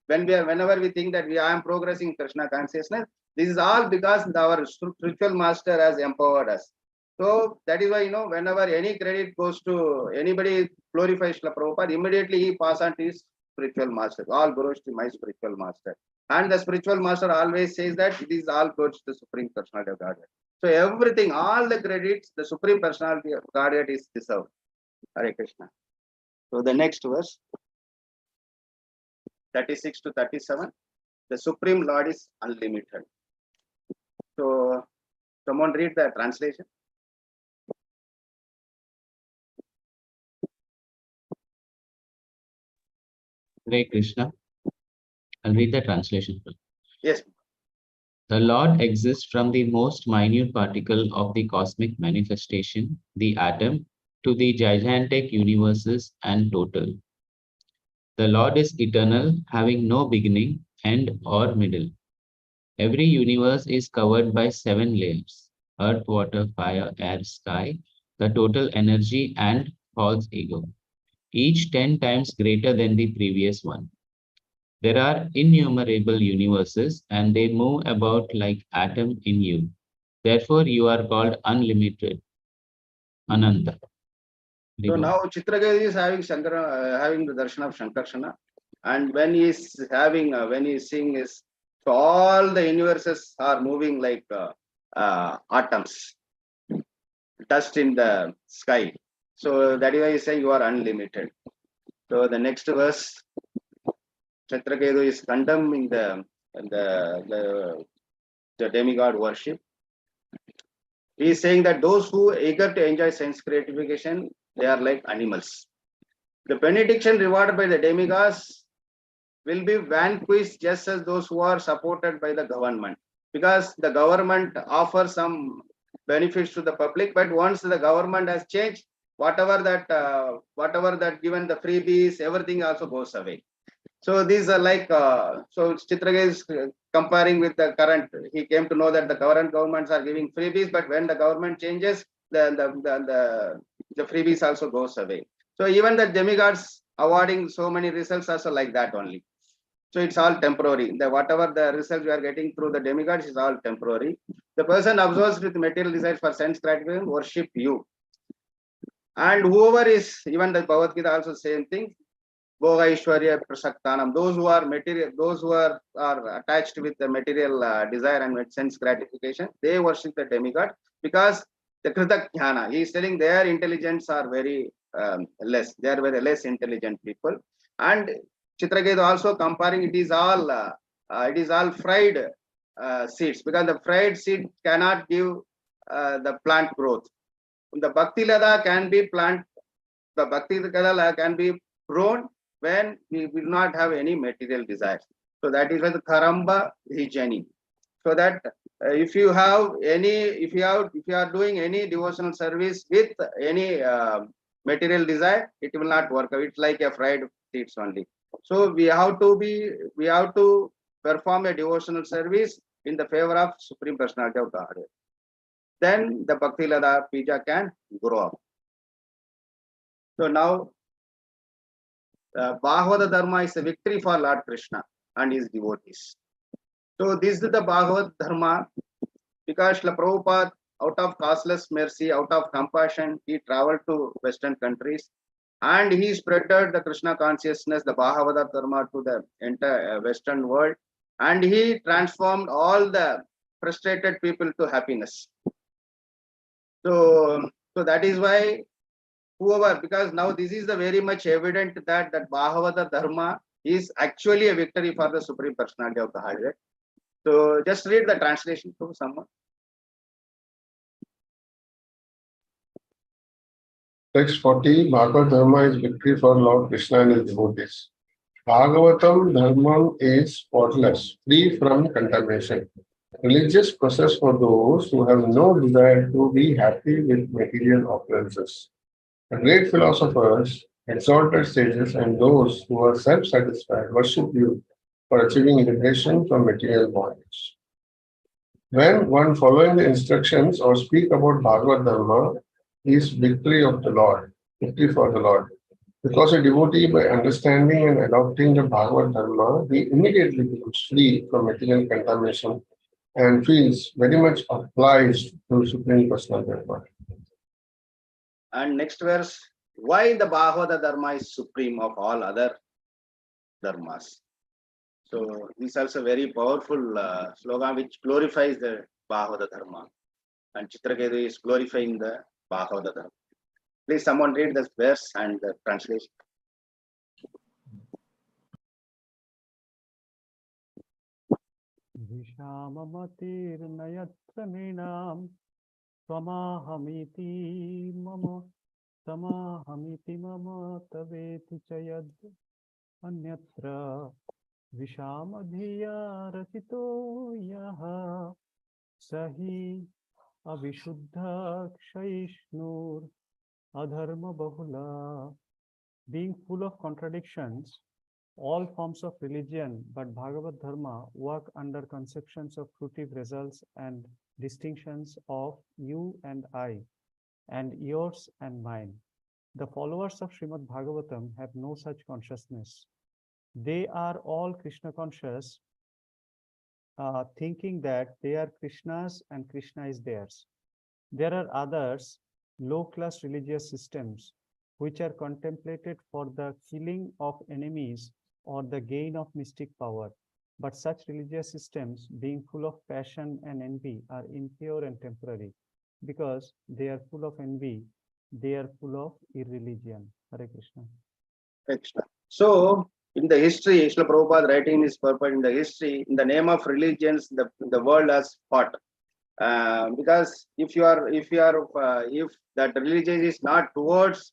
whenever we think that I am progressing Krishna consciousness, This is all because our spiritual master has empowered us. So that is why, whenever any credit goes to anybody glorifies Srila Prabhupada, immediately he pass on to his spiritual master. All goes to my spiritual master. And the spiritual master always says that this all goes to the Supreme Personality of Godhead. So everything, all the credits, the Supreme Personality of Godhead is deserved. Hare Krishna. So the next verse, 36 to 37, the Supreme Lord is unlimited. So someone read the translation. Hare Krishna. I'll read the translation. Yes. The Lord exists from the most minute particle of the cosmic manifestation, the atom, to the gigantic universes and total. The Lord is eternal, having no beginning, end, or middle. Every universe is covered by 7 layers: earth, water, fire, air, sky, the total energy, and false ego, each 10 times greater than the previous one. There are innumerable universes, and they move about like atom in you. Therefore, you are called unlimited, Ananta. So now Chitraketu is having having the darshan of Shankarshana, and when he is having, when he is seeing is, so all the universes are moving like atoms, dust in the sky. So that is why he is saying you are unlimited. So the next verse, Chitraketu is condemning the demigod worship. He is saying that those who eager to enjoy sense gratification, they are like animals. The benediction rewarded by the demigods will be vanquished just as those who are supported by the government, because the government offers some benefits to the public, but once the government has changed, whatever that given the freebies, everything also goes away. So these are like, so Chitraketu is comparing with the current. He came to know that the current governments are giving freebies, but when the government changes, the freebies also goes away. So even the demigods awarding so many results also like that only. So it's all temporary. Whatever the results we are getting through the demigods is all temporary. The person obsessed with material desires for sense gratification worship you. And whoever is, even the Bhagavad Gita also same thing, Bhoga Ishwarya Prasaktanam, those who are material, those who are attached with the material desire and with sense gratification, they worship the demigod, because the Krita Jnana, he is telling their intelligence are very less, they are very less intelligent people. And Chitraketu also comparing, it is all fried seeds, because the fried seed cannot give the plant growth. The Bhakti Lada can be plant, the Bhakti Lada can be grown when we will not have any material desires. So that is why the Karamba Hijani. So that if you are doing any devotional service with any material desire, it will not work. It's like a fried seeds only. So we have to perform a devotional service in the favor of Supreme Personality of Godhead. Then the Bhakti Lada Pija can grow up. So now Bhagavata Dharma is a victory for Lord Krishna and his devotees. So this is the Bhagavad Dharma, because Srila Prabhupada, out of causeless mercy, out of compassion, he traveled to Western countries and he spreaded the Krishna consciousness, the Bhagavata Dharma, to the entire Western world, and he transformed all the frustrated people to happiness. So that is why whoever, because now this is the very much evident that Bhagavata Dharma is actually a victory for the Supreme Personality of the Godhead. So just read the translation to someone. Text 40, Bhagavad Dharma is victory for Lord Krishna and his devotees. Bhagavatam Dharma is spotless, free from contamination. Religious process for those who have no desire to be happy with material opulences. The great philosophers, exalted sages, and those who are self-satisfied worship you for achieving liberation from material bondage. When one following the instructions or speak about Bhagavad Dharma is victory of the Lord, victory for the Lord. Because a devotee, by understanding and adopting the Bhagavad Dharma, he immediately becomes free from material contamination and feels very much applies to Supreme Personality of God. And next verse, why the Bhagavata Dharma is supreme of all other dharmas. So this is also very powerful slogan which glorifies the Bhagavata Dharma. And Chitraketu is glorifying the Bhagavata Dharma. Please someone read this verse and the translation. Vishamamatirnayatraminam Twamahamiti mama Tamahamiti mama Taveti chayad Anyatra Vishamadhiya Rasito Yaha Sahi Avishuddha Kshaishnur Adharma Bahula. Being full of contradictions, all forms of religion but Bhagavad Dharma work under conceptions of fruitive results and distinctions of you and I, and yours and mine. The followers of Srimad Bhagavatam have no such consciousness. They are all Krishna conscious, thinking that they are Krishna's and Krishna is theirs. There are others, low-class religious systems, which are contemplated for the killing of enemies or the gain of mystic power. But such religious systems, being full of passion and envy, are impure and temporary. Because they are full of envy, they are full of irreligion. Hare Krishna. Krishna. So, in the history, Srila Prabhupada writing his purpose in the history, in the name of religions, the world has fought. Because if that religion is not towards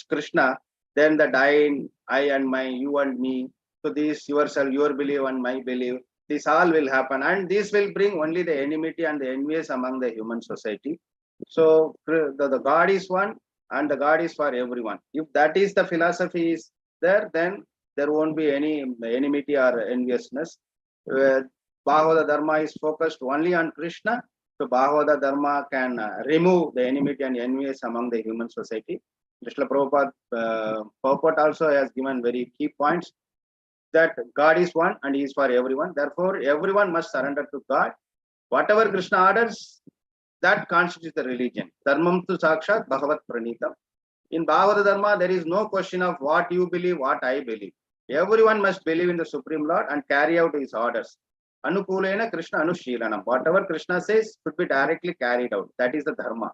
Krishna, then the I and my, you and me, so this yourself, your belief and my belief, this all will happen, and this will bring only the enmity and the envious among the human society. So the God is one, and the God is for everyone. If that is the philosophy is there, then there won't be any enmity or enviousness. Bhagavata Dharma is focused only on Krishna. So Bhagavata Dharma can remove the enmity and envious among the human society. Srila Prabhupada purport also has given very key points that God is one and He is for everyone. Therefore, everyone must surrender to God. Whatever Krishna orders, that constitutes the religion. Dharmam tu sakshat bhagavat pranitam. In Bhagavata Dharma, there is no question of what you believe, what I believe. Everyone must believe in the Supreme Lord and carry out His orders. Anukulena Krishna Anushilanam. Whatever Krishna says should be directly carried out. That is the Dharma.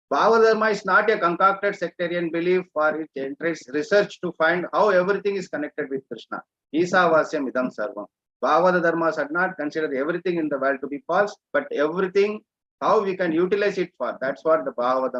Bhagavad Dharma is not a concocted sectarian belief for it interests research to find how everything is connected with Krishna. Isavasyam idam sarvam. Bhagavad Dharma should not consider everything in the world to be false, but everything, how we can utilize it for. That's what the Bhagavad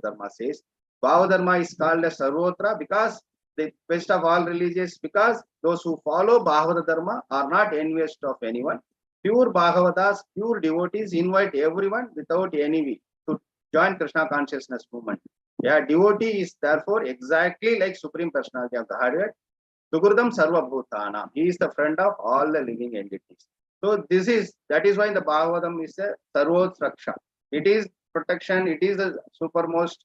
Dharma says. Bhagavad Dharma is called as Sarvotra because the best of all religions, because those who follow Bhagavad Dharma are not envious of anyone. Pure Bhagavatas, pure devotees invite everyone without envy to join Krishna consciousness movement. Yeah, devotee is therefore exactly like Supreme Personality of the Godhead. Sugurdam Sarva Bhutanam. He is the friend of all the living entities. So that is why the Bhagavatam is a Sarvotraksha. It is protection, it is the supermost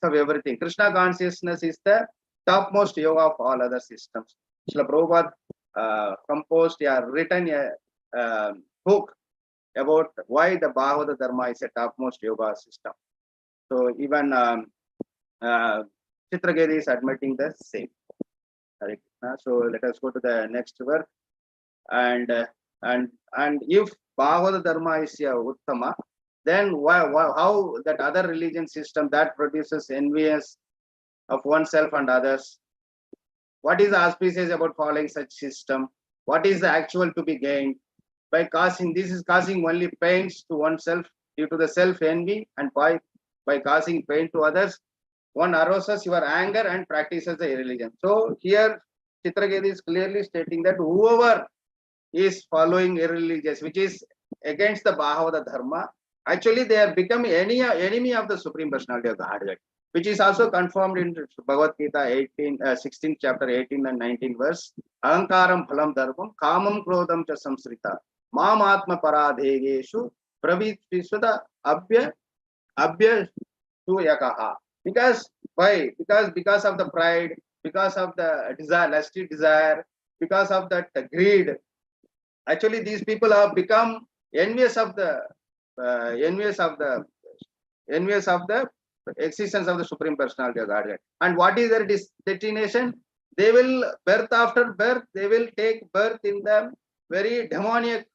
of everything. Krishna consciousness is the topmost yoga of all other systems. Srila Prabhupada written a book about why the Bhagavata Dharma is a topmost yoga system. So even Chitraketu is admitting the same. So let us go to the next verse. And if Bhagavata Dharma is a Uttama, then how that other religion system that produces envious of oneself and others? What is the auspices about following such system? What is the actual to be gained? By causing, this is causing only pains to oneself due to the self-envy, and by causing pain to others, one arouses your anger and practices the religion. So here Chitraketu is clearly stating that whoever is following irreligious, which is against the Bhagavata Dharma, actually they are becoming enemy of the Supreme Personality of the Godhead, which is also confirmed in Bhagavad Gita 16th chapter 18 and 19 verse. Ahankaram phalam dharmam kamam krodham cha samsrita mam atma paradhegeshu pravitvisvada abhya suyakaha. Because why? Because of the pride, because of the desire, lusty desire, because of that greed. Actually, these people have become envious of the existence of the Supreme Personality of Godhead. And what is their destination? They will, birth after birth, they will take birth in the very demoniac,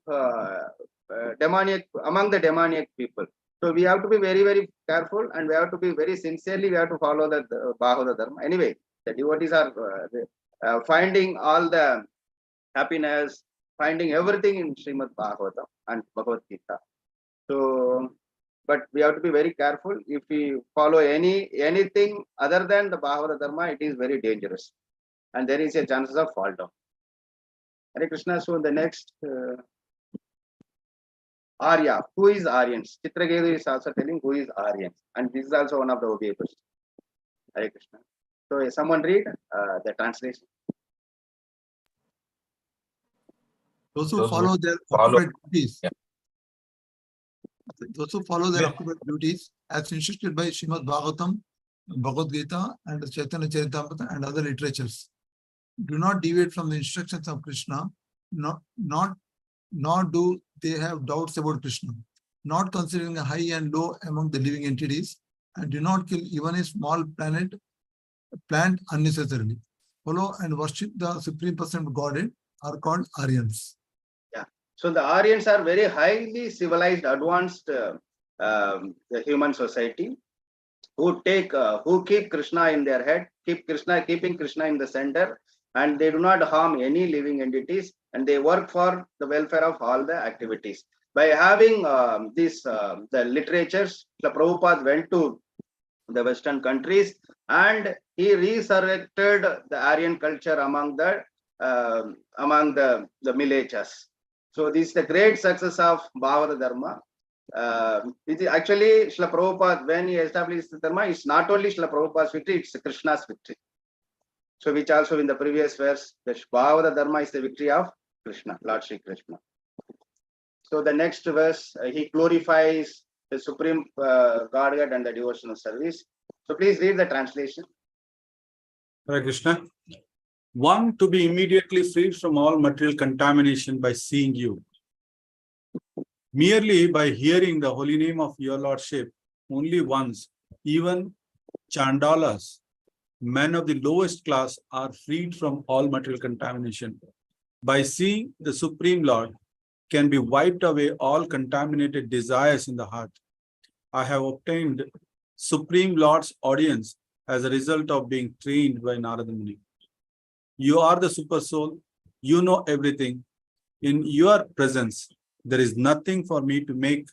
among the demoniac people. So we have to be very, very careful, and we have to be very sincerely, we have to follow the Bhagavad Dharma. Anyway, the devotees are finding all the happiness, finding everything in Srimad Bhagavatam and Bhagavad Gita. So, but we have to be very careful. If we follow anything other than the Bhagavad Dharma, it is very dangerous, and there is a chances of fall down. Hare Krishna. So the next Arya, who is Aryans? Chitraketu is also telling who is Aryans, and this is also one of the OBA questions. Hare Krishna. So someone read the translation. Those who follow their occupied duties. Those who follow their occupied duties as instructed by Srimad Bhagavatam, Bhagavad Gita, and Chaitanya Charitamrita and other literatures. Do not deviate from the instructions of Krishna, nor do they have doubts about Krishna, not considering a high and low among the living entities, and do not kill even a small plant unnecessarily. Follow and worship the Supreme Person of Godhead are called Aryans. Yeah. So the Aryans are very highly civilized, advanced the human society who keep Krishna in their head, keeping Krishna in the center, and they do not harm any living entities, and they work for the welfare of all the activities. By having the literatures, the Prabhupada went to the Western countries and he resurrected the Aryan culture among the Milechas. So this is the great success of Bhagavad Dharma. It is actually Srila Prabhupada, when he established the Dharma, it's not only Srila Prabhupada's victory, it's Krishna's victory. So which also in the previous verse, the Bhagavad Dharma is the victory of Krishna, Lord Shri Krishna. So the next verse, he glorifies the Supreme Godhead and the devotional service. So please read the translation. Hare Krishna. One, to be immediately freed from all material contamination by seeing you. Merely by hearing the holy name of your Lordship only once, even Chandalas, men of the lowest class, are freed from all material contamination. By seeing the Supreme Lord, can be wiped away all contaminated desires in the heart. I have obtained Supreme Lord's audience as a result of being trained by Narada Muni. You are the Super Soul. You know everything. In your presence, there is nothing for me to make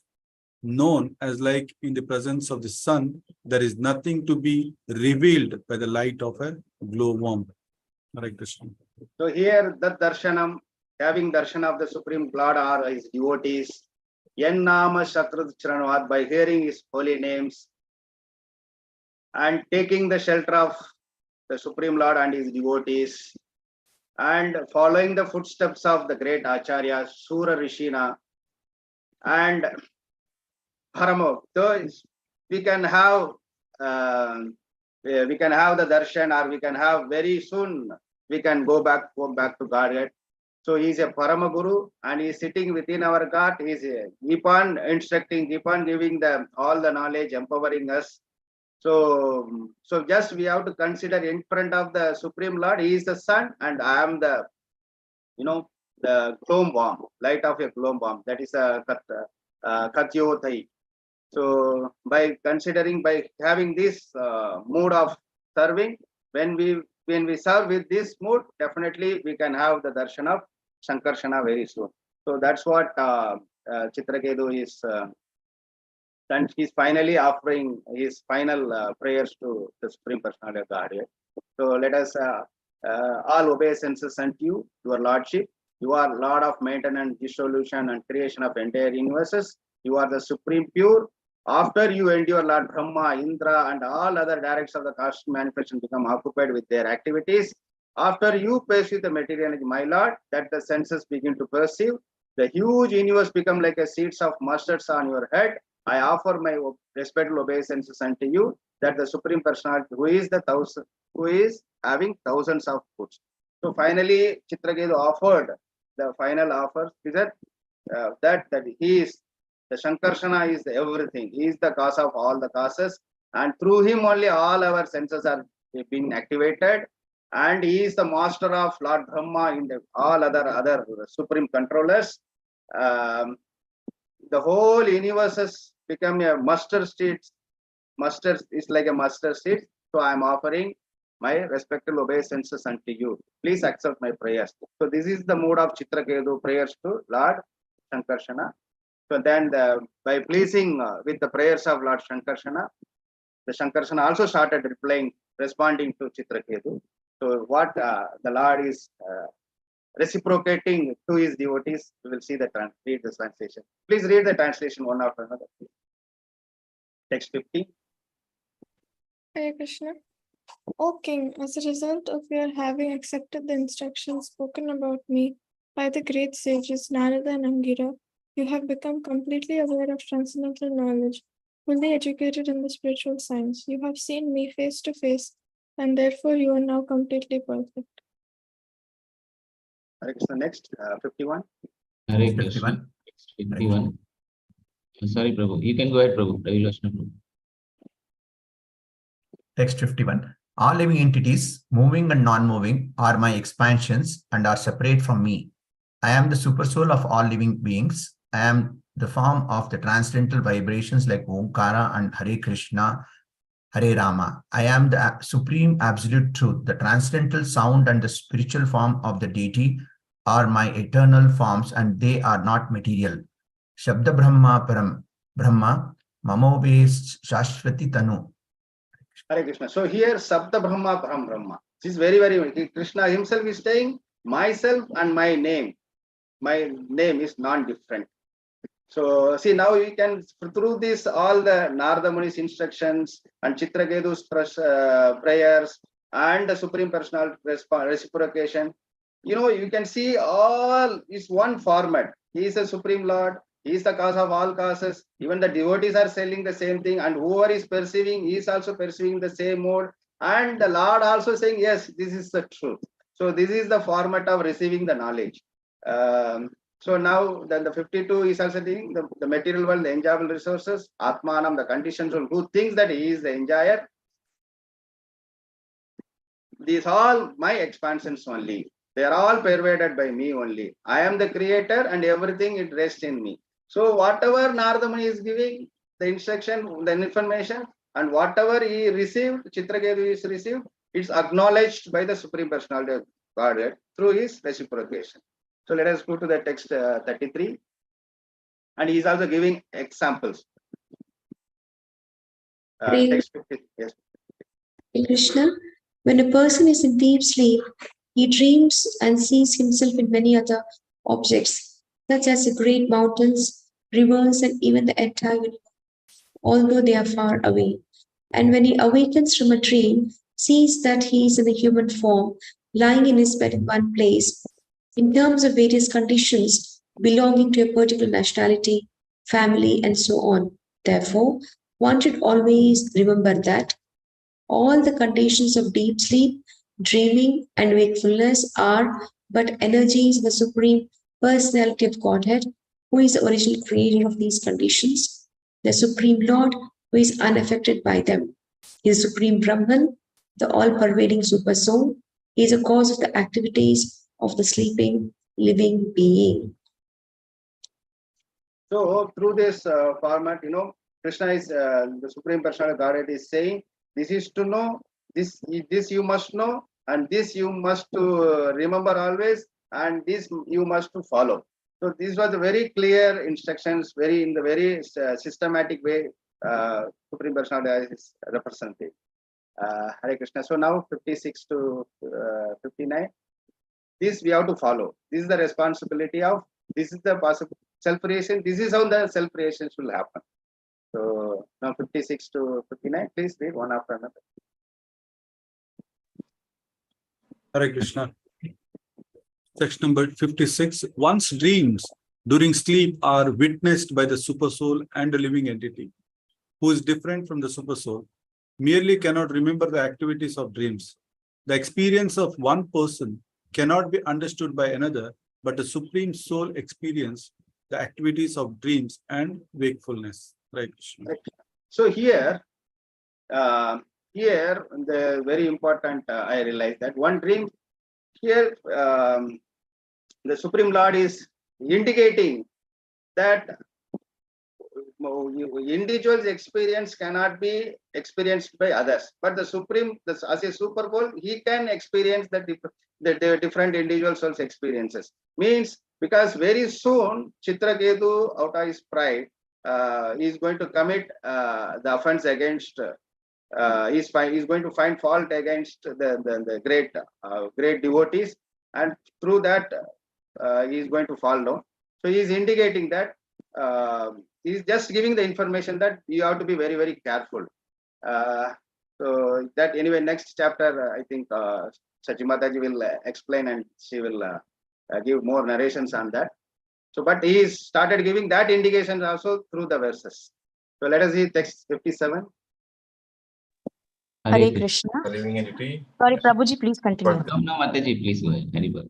known, as like in the presence of the sun, there is nothing to be revealed by the light of a glowworm. Hare Krishna. So here the darshanam, having darshan of the Supreme Lord are his devotees. Yen nama shakrat charanvat, by hearing his holy names and taking the shelter of the Supreme Lord and his devotees, and following the footsteps of the great Acharya, Sura Rishina, and Paramo. So we can have the darshan, or we can have very soon, we can go back to Godhead. So he is a Parama Guru, and he is sitting within our God. He is keep on instructing, keep on giving them all the knowledge, empowering us. So just we have to consider in front of the Supreme Lord, he is the sun, and I am the, the glow bomb, light of a glow bomb. That is a Katyotai. So by having this mood of serving, when we serve with this mood, definitely we can have the darshan of Sankarshana very soon. So that's what Chitraketu is. And he's finally offering his final prayers to the Supreme Personality of Godhead. So let us all obeisances unto you, your Lordship. You are Lord of maintenance, dissolution, and creation of entire universes. You are the Supreme Pure. After you endure, Lord Brahma, Indra, and all other directs of the cosmic manifestation become occupied with their activities. After you perceive the materiality, my Lord, that the senses begin to perceive, the huge universe become like a seeds of mustards on your head. I offer my respectful obeisances unto you, that the Supreme Personality, who is having thousands of foots. So finally, Chitraketu offered the final offer. He said that he is the Shankarshana is everything. He is the cause of all the causes, and through him only all our senses are being activated. And he is the master of Lord Brahma in all other supreme controllers. The whole universe has become a mustard seed. Mustard is like a mustard seed. So I am offering my respectful obeisances unto you. Please accept my prayers. So this is the mood of Chitraketu prayers to Lord Shankarshana. So then by pleasing with the prayers of Lord Shankarshana, the Shankarshana also started responding to Chitraketu. So what the Lord is reciprocating to his devotees, we will see read the translation. Please read the translation one after another. Text 50. Hare Krishna. O king, as a result of your having accepted the instructions spoken about me by the great sages Narada and Angira, you have become completely aware of transcendental knowledge, fully educated in the spiritual science. You have seen me face to face, and therefore you are now completely perfect. Hare Krishna. Next, 51. Hare Krishna. 51. Sorry, Prabhu. You can go ahead, Prabhu. Ravi Lochana, Prabhu. Text 51. All living entities, moving and non-moving, are my expansions and are separate from me. I am the supersoul of all living beings. I am the form of the transcendental vibrations like Omkara and Hare Krishna, Hare Rama. I am the supreme absolute truth. The transcendental sound and the spiritual form of the deity are my eternal forms, and they are not material. Shabda Brahma Param Brahma Mamobe Shashwati Tanu. Hare Krishna. So here, Sabda Brahma Param Brahma. This is very, Krishna himself is saying, myself and my name is non-different. So see, now you can, through this, all the Narada Muni's instructions and Chitraketu's prayers and the Supreme Personal reciprocation, you can see all is one format. He is a Supreme Lord. He is the cause of all causes. Even the devotees are selling the same thing, and whoever is perceiving, he is also perceiving the same mode. And the Lord also saying, yes, this is the truth. So this is the format of receiving the knowledge. So now then the 52 is also saying the material world, the enjoyable resources, Atmanam, the conditions who thinks that he is the enjoyer. These all my expansions only. They are all pervaded by me only. I am the creator and everything it rests in me. So whatever Narada Muni is giving, the instruction, the information, and whatever he received, Chitraketu is received, it's acknowledged by the Supreme Personality of Godhead through his reciprocation. So let us go to the text 33. And he is also giving examples. Text 50, yes. Krishna, when a person is in deep sleep, he dreams and sees himself in many other objects, such as the great mountains, rivers, and even the entire universe, although they are far away. And when he awakens from a dream, sees that he is in a human form, lying in his bed in one place, in terms of various conditions belonging to a particular nationality, family, and so on. Therefore, one should always remember that all the conditions of deep sleep, dreaming, and wakefulness are but energies of the Supreme Personality of Godhead, who is the original creator of these conditions, the Supreme Lord, who is unaffected by them. He is Supreme Brahman, the all-pervading Super Soul. He is a cause of the activities of the sleeping, living being. So through this format, Krishna is the Supreme Personality of Godhead is saying, this is to know, this you must know, and this you must to remember always, and this you must to follow. So this was a very clear instructions, in the very systematic way Supreme Personality is represented. Hare Krishna. So now 56 to 59. This we have to follow. This is the responsibility of, this is the possible self-creation. This is how the self-creation will happen. So now 56 to 59, please read one after another. Hare Krishna. Section number 56. One's dreams during sleep are witnessed by the supersoul and the living entity, who is different from the supersoul, merely cannot remember the activities of dreams. The experience of one person cannot be understood by another, but the Supreme Soul experience the activities of dreams and wakefulness. Right, Krishna. Right. So here, the very important, I realized that one dream here, the Supreme Lord is indicating that individual's experience cannot be experienced by others, but the Supreme, as a super bowl, he can experience the different individual souls' experiences. Means because very soon Chitraketu, out of his pride, is going to commit the offense against. He's going to find fault against the great devotees, and through that he is going to fall down. So he is indicating that. He's just giving the information that you have to be very, very careful. So that anyway, next chapter, I think Sachimataji will explain, and she will give more narrations on that. So, but he started giving that indication also through the verses. So let us see text 57. Hare Krishna. The living entity. Sorry, Prabhuji, please continue. No, Mataji, please go ahead. Haribol.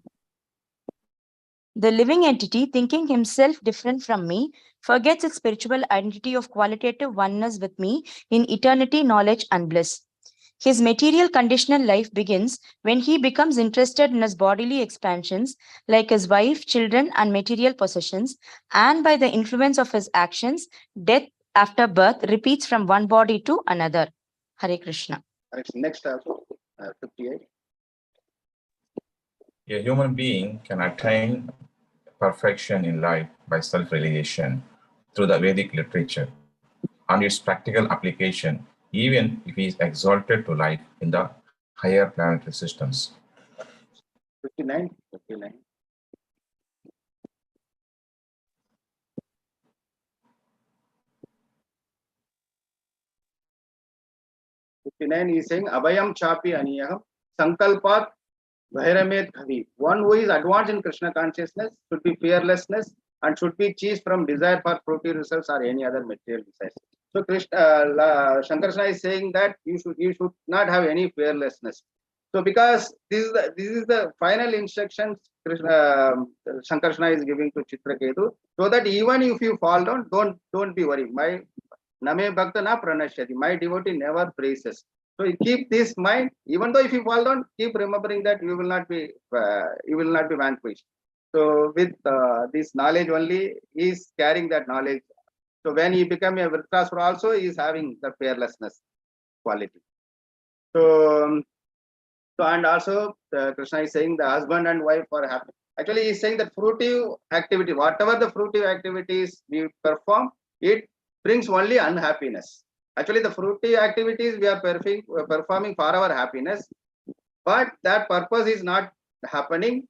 The living entity, thinking himself different from me, forgets its spiritual identity of qualitative oneness with me in eternity, knowledge, and bliss. His material conditional life begins when he becomes interested in his bodily expansions, like his wife, children, and material possessions, and by the influence of his actions, death after birth repeats from one body to another. Hare Krishna. Next, 58. A human being can attain perfection in life by self-realization through the Vedic literature and its practical application, even if he is exalted to life in the higher planetary systems. 59. 59 is saying Abhayam Chapi Aniyaham Sankalpat Bhairamet Bhavi. One who is advanced in Krishna consciousness should be fearlessness and should be ceased from desire for fruity results or any other material desires. So Krishna, Shankarshana is saying that you should not have any fearlessness. So because this is the final instructions Shankarshana is giving to Chitraketu, so that even if you fall down, don't be worried. My Name Bhakta na pranashyati. My devotee never praises. So you keep this mind. Even though if you fall down, keep remembering that you will not be vanquished. So with this knowledge only, he is carrying that knowledge. So when he become a Vritrasura also, he is having the fearlessness quality. So and also Krishna is saying the husband and wife are happy. Actually, he is saying that fruitive activity, whatever the fruitive activities we perform, it brings only unhappiness. Actually, the fruitive activities we are performing for our happiness, but that purpose is not happening.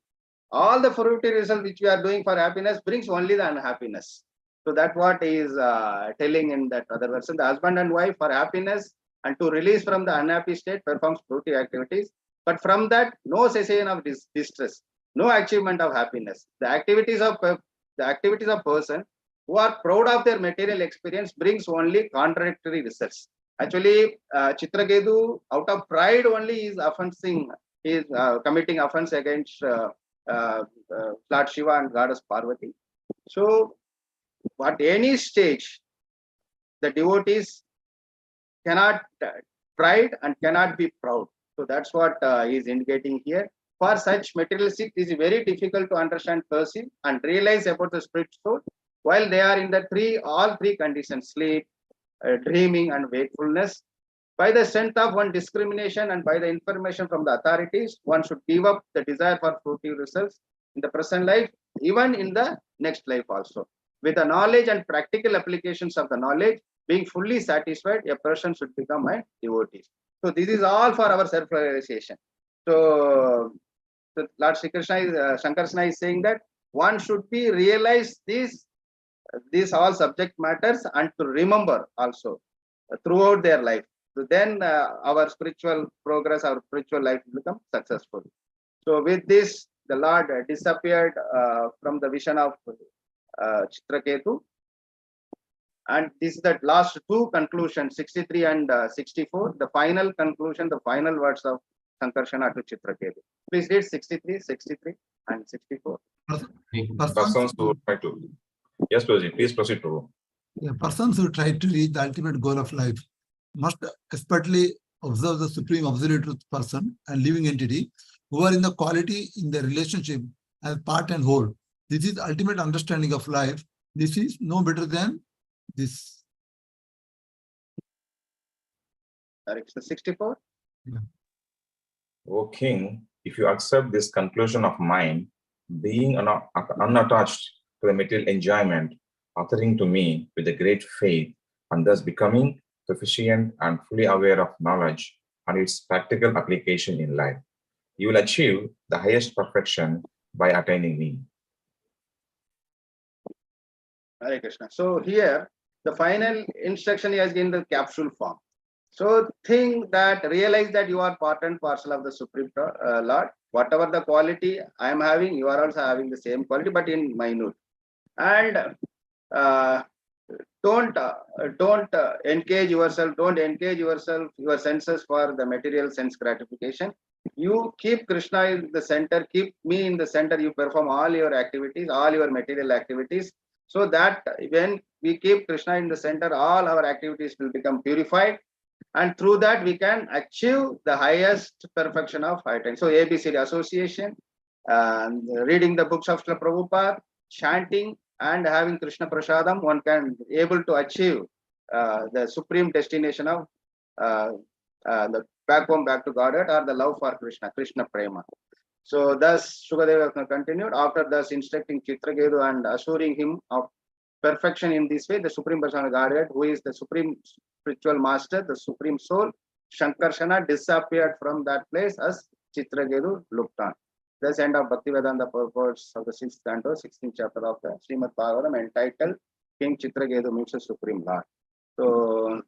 All the fruitive results which we are doing for happiness brings only the unhappiness. So that's what he is telling in that other verse. The husband and wife for happiness and to release from the unhappy state performs fruitive activities. But from that, no cessation of distress, no achievement of happiness. The activities of person who are proud of their material experience brings only contradictory results. Actually, Chitraketu, out of pride only, is committing offense against Lord Shiva and Goddess Parvati. So, at any stage, the devotees cannot pride and cannot be proud. So that's what he is indicating here. For such materialistic, it is very difficult to understand, perceive, and realize about the spirit soul while they are in the all three conditions: sleep, dreaming, and wakefulness. By the strength of one discrimination and by the information from the authorities, one should give up the desire for fruitive results in the present life, even in the next life also. With the knowledge and practical applications of the knowledge being fully satisfied, a person should become a devotee. So this is all for our self-realization. So Lord Shri Krishna Shankarshana is saying that one should be realize these all subject matters and to remember also throughout their life. So then our spiritual progress, our spiritual life will become successful. So with this, the Lord disappeared from the vision of Chitraketu. And this is the last two conclusions, 63 and 64. The final conclusion, the final words of Sankarshana to Chitraketu. Please read 63, 63 and 64. Persons who try to. Yes, Prabhuji, please proceed, Prabhu. Persons who try to reach the ultimate goal of life must expertly observe the supreme absolute truth person and living entity who are in the quality in the relationship as part and whole. This is ultimate understanding of life. This is no better than this. Direction 64. O King, if you accept this conclusion of mine, being unattached to the material enjoyment, authoring to me with a great faith, and thus becoming sufficient and fully aware of knowledge and its practical application in life, you will achieve the highest perfection by attaining me. Hare Krishna. So here, the final instruction is in the capsule form. So think that, realize that you are part and parcel of the Supreme Lord. Whatever the quality I am having, you are also having the same quality, but in minute. And don't engage yourself. Don't engage yourself, your senses for the material sense gratification. You keep Krishna in the center. Keep me in the center. You perform all your activities, all your material activities. So that when we keep Krishna in the center, all our activities will become purified. And through that, we can achieve the highest perfection of height. So ABCD association, reading the books of Srila Prabhupada, chanting, and having Krishna Prasadam, one can able to achieve the supreme destination of the back home, back to Godhead, or the love for Krishna, Krishna Prema. So thus, Shukadeva continued, after thus instructing Chitraketu and assuring him of perfection in this way, the Supreme Person of Godhead, who is the Supreme Spiritual Master, the Supreme Soul, Shankarshana disappeared from that place as Chitraketu looked on. Thus, end of Bhaktivedanta purports of the 6th canto, 16th chapter of the Srimad Bhagavatam, entitled King Chitraketu meets the Supreme Lord. So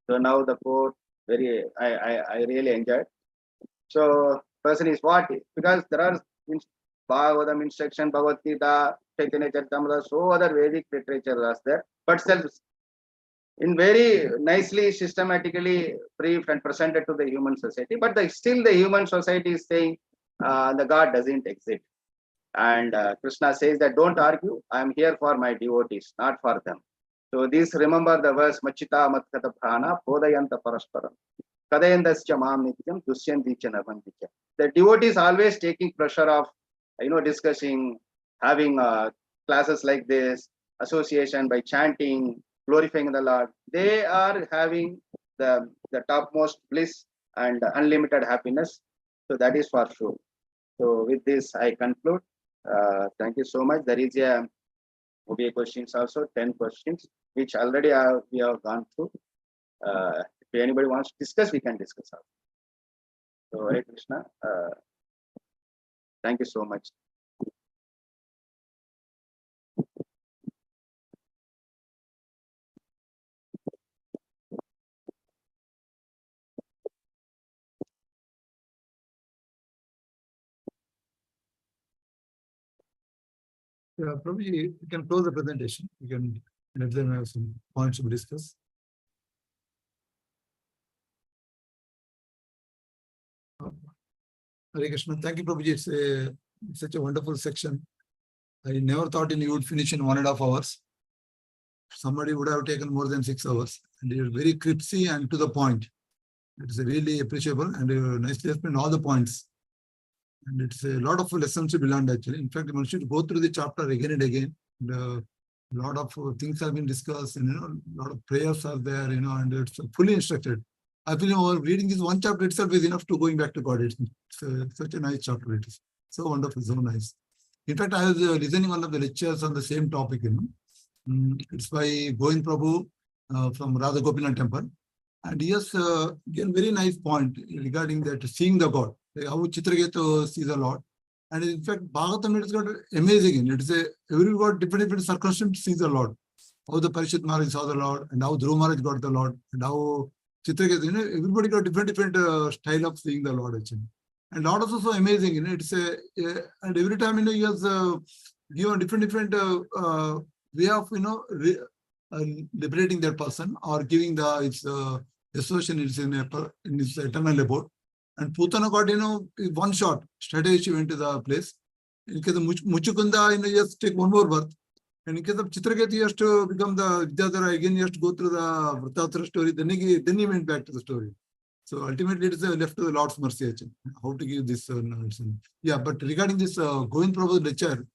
now the quote, I really enjoyed. So person is what? Because there are Bhagavatam instruction, Bhagavad Gita, Chaitanya Charitamrita, so other Vedic literature is there, but self in very nicely, systematically briefed and presented to the human society. But still the human society is saying the God doesn't exist. And Krishna says that don't argue, I am here for my devotees, not for them. So this, remember the verse, Machita Matkata Prana, Podayanta Parasparam, Kadayandascha Mam Nityam, Dushyanticha Navanticha. The devotee is always taking pressure of, discussing, having classes like this, association by chanting, glorifying the Lord. They are having the topmost bliss and unlimited happiness. So that is for sure. So with this, I conclude. Thank you so much. There is will be questions also, 10 questions, which already we have gone through. If anybody wants to discuss, we can discuss also. So Hare Krishna. Thank you so much. Yeah, probably you can close the presentation. You can let them have some points to discuss. Hare Krishna. Thank you, Prabhuji. It's such a wonderful section. I never thought you would finish in 1.5 hours. Somebody would have taken more than 6 hours. And you're very crispy and to the point. It's really appreciable and nicely explained all the points. And it's a lot of lessons to be learned actually. In fact, one should go through the chapter again and again. And, a lot of things have been discussed, and a lot of prayers are there, and it's fully instructed. I feel reading this one chapter itself is enough to going back to God. It's such a nice chapter. It is so wonderful, so nice. In fact, I was listening one of the lectures on the same topic. It's by Govind Prabhu from Radha Gopinath Temple, and he has again very nice point regarding that seeing the God. How Chitraketu sees the Lord, and in fact, Bhagavatam it's got amazing. It's every God different circumstances sees the Lord. How the Parishit Maharaj saw the Lord, and how Dhruva Maharaj got the Lord, and how Chitraketu. Everybody got different style of seeing the Lord actually. And Lord is also amazing. It's and every time he has given different way of liberating that person or giving its association in his eternal abode. And Putana got, one shot. Straight away she went to the place. In case of Muchukunda, just take one more birth. And in case of Chitraketu, he has to become the Vidyadhara, again he has to go through the Vritarashtra story, then he went back to the story. So ultimately it is left to the Lord's mercy, actually, how to give this. Yeah, but regarding this Govind Prabhu's lecture,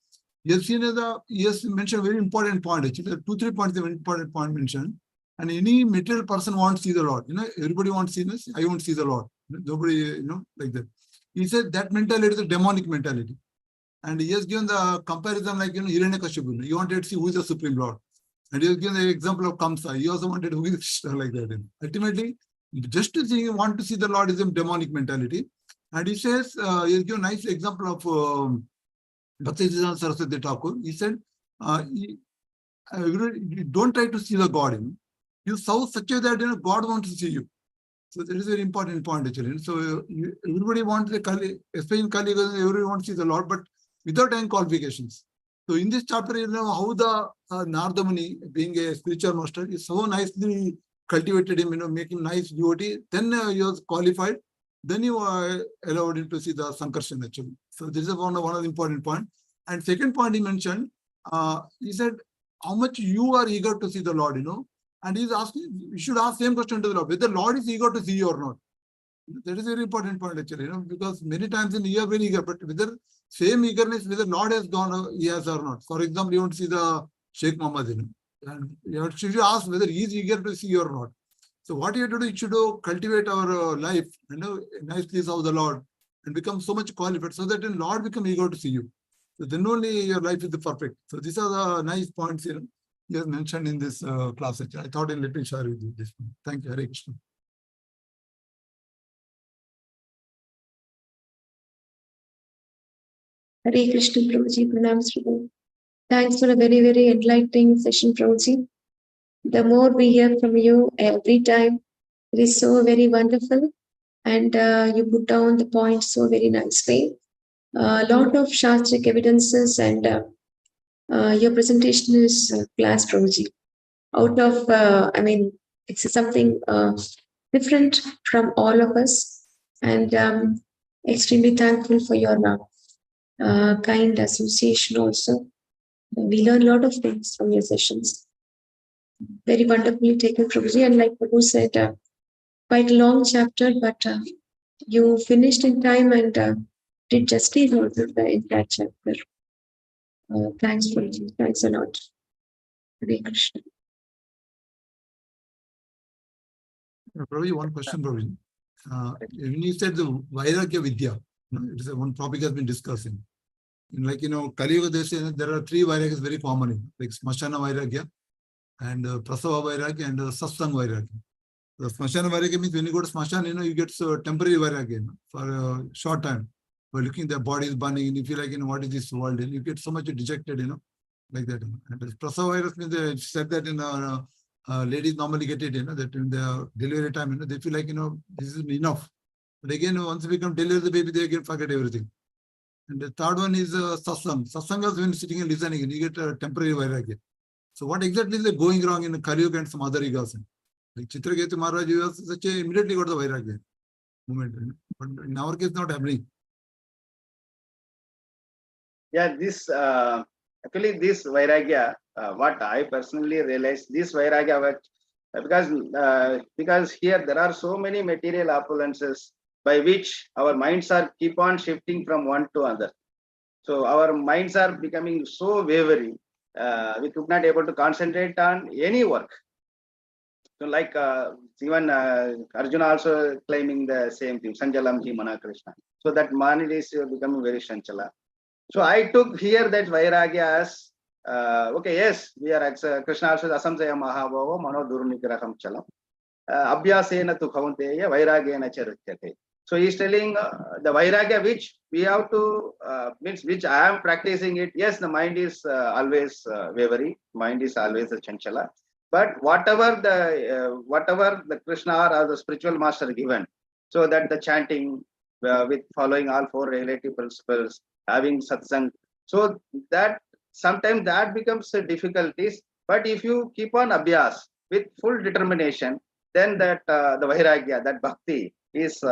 he has mentioned a very important point, actually. 2-3 points, a very important point mentioned. And any material person wants to see the Lord. Everybody wants to see this. I want to see the Lord. Nobody, like that. He said that mentality is a demonic mentality. And he has given the comparison like, Hiranyakashipu. You wanted to see who is the Supreme Lord. And he has given the example of Kamsa. He also wanted who is Krishna, like that. Ultimately, just to see, want to see the Lord is a demonic mentality. And he says, he has given a nice example of Bhaktisiddhanta Saraswati Thakur. He said, don't try to see the God. You serve such a that God wants to see you. So that is a very important point, actually. So everybody wants the Kali, especially in Kali, everybody wants to see the Lord, but without any qualifications. So in this chapter, how the Narada Muni, being a spiritual master, is so nicely cultivated him, make him nice devotee. Then he was qualified. Then you allowed him to see the Sankarshan, actually. So this is one of the important points. And second point he mentioned, he said, how much you are eager to see the Lord, And he's asking, you should ask the same question to the Lord, whether the Lord is eager to see you or not. That is a very important point, actually, because many times you are very eager, but whether same eagerness, whether Lord has gone, yes or not. For example, you want to see the Sheikh Muhammad, and you should ask whether he is eager to see you or not. So what you have to do, you should cultivate our life, nicely serve the Lord, and become so much qualified, so that the Lord become eager to see you. So then only your life is perfect. So these are the nice points here. He has mentioned in this class. I thought let me share with you this one. Thank you, Hare Krishna. Hare Krishna, Prabhuji, pranams Prabhu. Thanks for a very, very enlightening session, Prabhuji. The more we hear from you every time, it is so very wonderful. And you put down the points so very nice way. A lot of Shastric evidences and your presentation is class, Prabhuji. Out of, it's something different from all of us. And extremely thankful for your kind association also. We learn a lot of things from your sessions. Very wonderfully taken, Prabhuji. And like Prabhu said, quite a long chapter, but you finished in time and did justice also the entire chapter. Thanks, Prabhuji. Thanks a lot. Hare Krishna. Prabhuji, one question, Prabhuji. When you said the Vairagya Vidya, it is one topic has been discussing. Like, Kali Yuga, they say there are 3 Vairagyas very common, like Smashana Vairagya, and Prasava Vairagya, and Satsang Vairagya. The Smashana Vairagya means when you go to Smashan, you get temporary Vairagya for a short time. By looking, the body is burning, and you feel like, what is this world? And you get so much dejected, like that. And Prasava Vairagya means they said that ladies normally get it, that in the delivery time, they feel like, this is enough. But again, once we become deliver the baby, they again forget everything. And the third one is satsang. Satsang is when sitting and listening, and you get a temporary vairagya. So what exactly is going wrong in Kali Yuga and some other yugas? Like Chitraketu Maharaj, such a immediately got the vairagya moment. But in our case, not happening. Yeah, this actually this vairagya, what I personally realized, this vairagya, because here there are so many material opulences by which our minds are keep on shifting from one to other. So our minds are becoming so wavering, we could not able to concentrate on any work. So like even Arjuna also claiming the same thing, Sanjalam hi mana Krishna. So that man is becoming very Shanchala. So I took here that vairagya as, okay, yes, we are Krishna also asamsaya mahabhava mano durnigraham chalam. Abhyasena tu kaunteya vairagyena charutyate. So he's telling the vairagya which we have to, means which I am practicing it. Yes, the mind is always wavering, mind is always a chanchala. But whatever the Krishna or the spiritual master given, so that the chanting with following all 4 relative principles, having satsang, so that sometimes that becomes difficulties. But if you keep on abhyas with full determination, then that the vairagya, that bhakti, is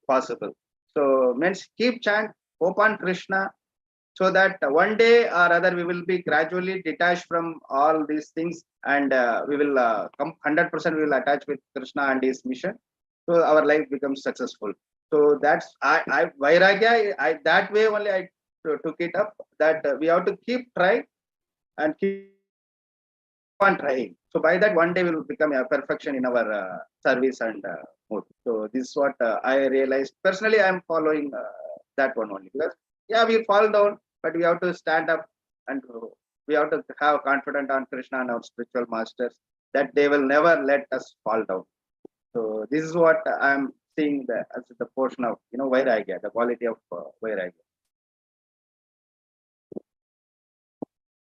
possible. So means keep chant, hope on Krishna, so that one day or other we will be gradually detached from all these things, and we will come 100% we will attach with Krishna and his mission. So our life becomes successful. So that's I Vairagya, I that way only I took it up, that we have to keep trying and keep on trying. So by that one day we will become a perfection in our service and mode. So this is what I realized. Personally, I am following that one only, because yeah, we fall down, but we have to stand up, and we have to have confidence on Krishna and our spiritual masters, that they will never let us fall down. So this is what I am seeing as the portion of Vairagya, the quality of Vairagya.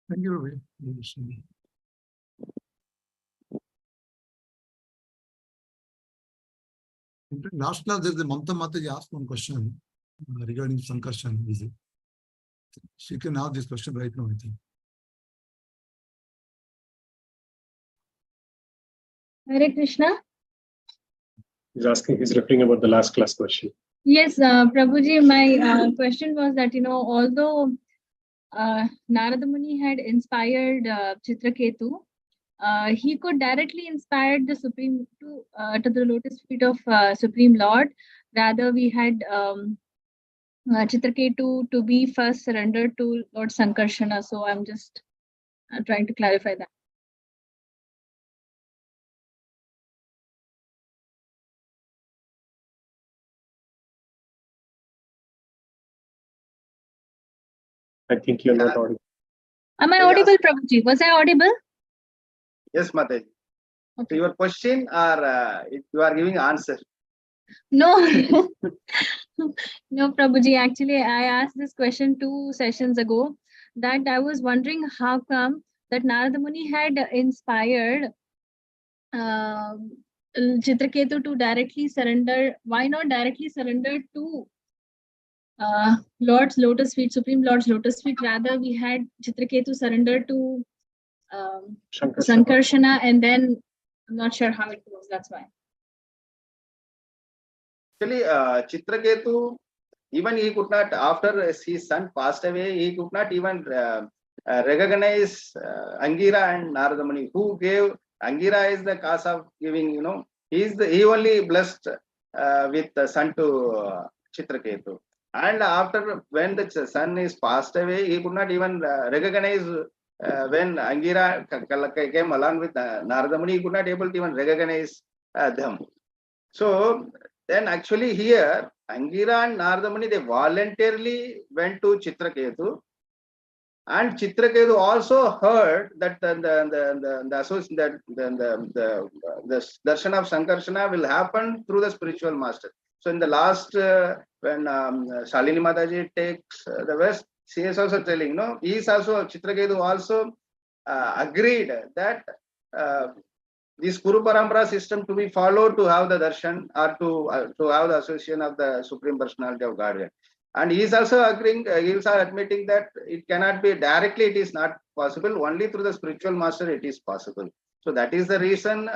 Thank you, Ravi. Last class, there's the Mamta Mataji asked one question regarding Sankarshan. She can ask this question right now, I think. Hare Krishna. He's asking, he's referring about the last class question. Yes, Prabhuji, my question was that, although Narada Muni had inspired Chitraketu, he could directly inspire the Supreme to the lotus feet of Supreme Lord. Rather, we had Chitraketu to be first surrendered to Lord Sankarshana. So I'm just trying to clarify that. I think you're not audible. Am I audible, Prabhuji? Was I audible? Yes, Mataji. Okay. So your question, or you are giving answer? No, no, Prabhuji. Actually, I asked this question 2 sessions ago, that I was wondering how come that Narada Muni had inspired Chitraketu to directly surrender. Why not directly surrender to Lord's lotus feet, Supreme Lord's lotus feet? Rather, we had Chitraketu surrender to Sankarshana, and then I'm not sure how it goes. That's why. Actually, Chitraketu, even he could not, after his son passed away, he could not even recognize Angira and Narada Muni, who gave. Angira is the cause of giving, he only blessed with the son to Chitraketu. And after, when the son is passed away, he could not even recognize when Angira came along with Narada Muni, he could not able to even recognize them. So then actually here, Angira and Narada Muni, they voluntarily went to Chitraketu. And Chitraketu also heard that the darshan of Sankarshana will happen through the spiritual master. So in the last, when Shalini Mataji takes the West, she is also telling, he is also, Chitraketu also agreed that this Guru Parampara system to be followed, to have the darshan, or to have the association of the Supreme Personality of Godhead. And he is also agreeing, he is admitting that it cannot be directly, it is not possible, only through the spiritual master it is possible. So that is the reason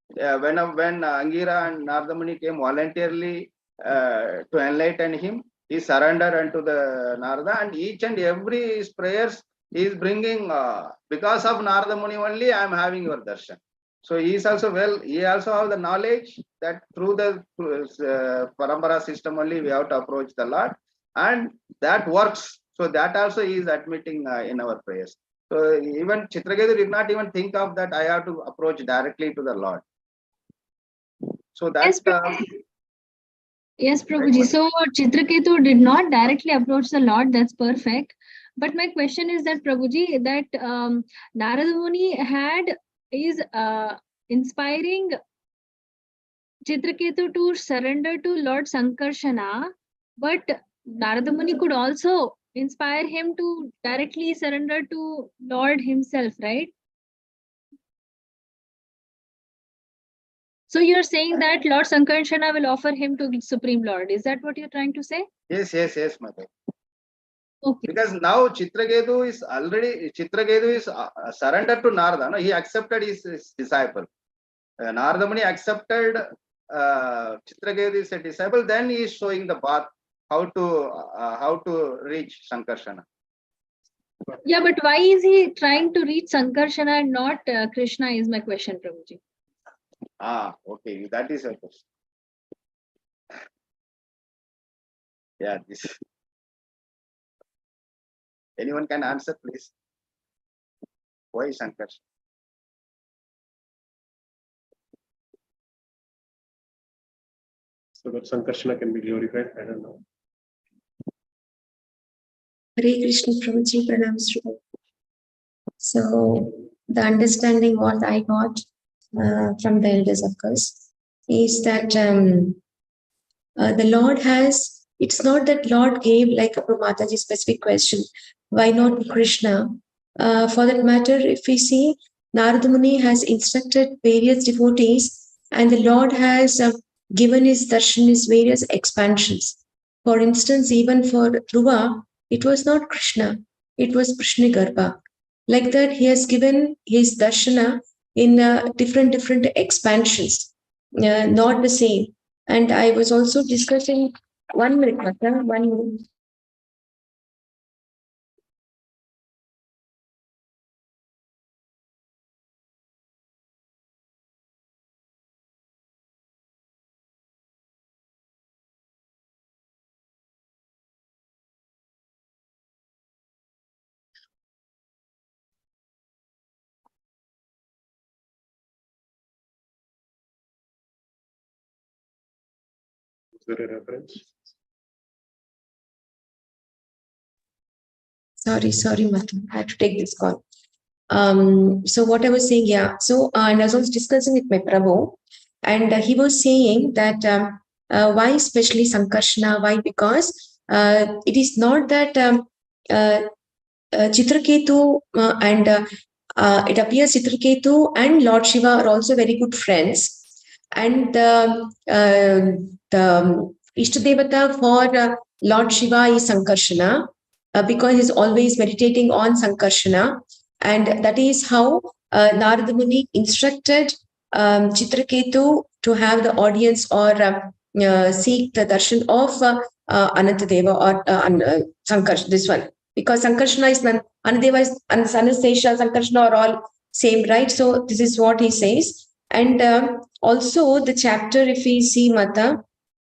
when Angira and Narada Muni came voluntarily to enlighten him, he surrendered unto the Narada, and each and every his prayers he is bringing, because of Narada Muni only I am having your darshan. So he is also he also have the knowledge that through the Parampara system only we have to approach the Lord, and that works. So that also he is admitting in our prayers. So even Chitraketu did not even think of that I have to approach directly to the Lord. So that yes, Prabhuji. So Chitraketu did not directly approach the Lord. That's perfect. But my question is that, Prabhuji, that Narada Muni is inspiring Chitraketu to surrender to Lord Sankarshana, but Narada Muni could also inspire him to directly surrender to Lord himself, right? So you're saying that Lord Sankarshana will offer him to Supreme Lord. Is that what you're trying to say? Yes, Mother. Okay. Because now Chitraketu is surrendered to Narada. No? He accepted his disciple. Narada Muni accepted Chitraketu is a disciple, then he is showing the path how to reach Sankarshana. Yeah, but why is he trying to reach Sankarshana and not Krishna is my question, Prabhuji. Okay, that is a question. Yeah, this. Anyone can answer, please. Why Sankarshana? So that Sankarshana can be glorified. I don't know. Hare Krishna Prabhuji, Pranam Shri. So the understanding what I got from the elders, of course, is that the Lord has, it's not that Lord gave like a Mataji specific question, why not Krishna? For that matter, if we see, Narada Muni has instructed various devotees and the Lord has given his darshan, his various expansions. For instance, even for Dhruva, it was not Krishna, it was Prishnigarbha. Like that, he has given his darshana in different expansions, not the same. And I was also discussing 1 minute, Mata, 1 minute. Is there a reference? Sorry, Mata. I had to take this call. So what I was saying, yeah. So and I was also discussing with my Prabhu, and he was saying that why especially Sankarshana? Why? Because it is not that Chitraketu and it appears Chitraketu and Lord Shiva are also very good friends. And the Ishtadevata for Lord Shiva is Sankarshana because he's always meditating on Sankarshana. And that is how Narada Muni instructed Chitraketu to have the audience or seek the darshan of Anantadeva or Sankarshana, this one. Because Sankarshana is Anadeva is Anastasia, Sankarshana are all same, right? So this is what he says. And also the chapter, if we see Mata,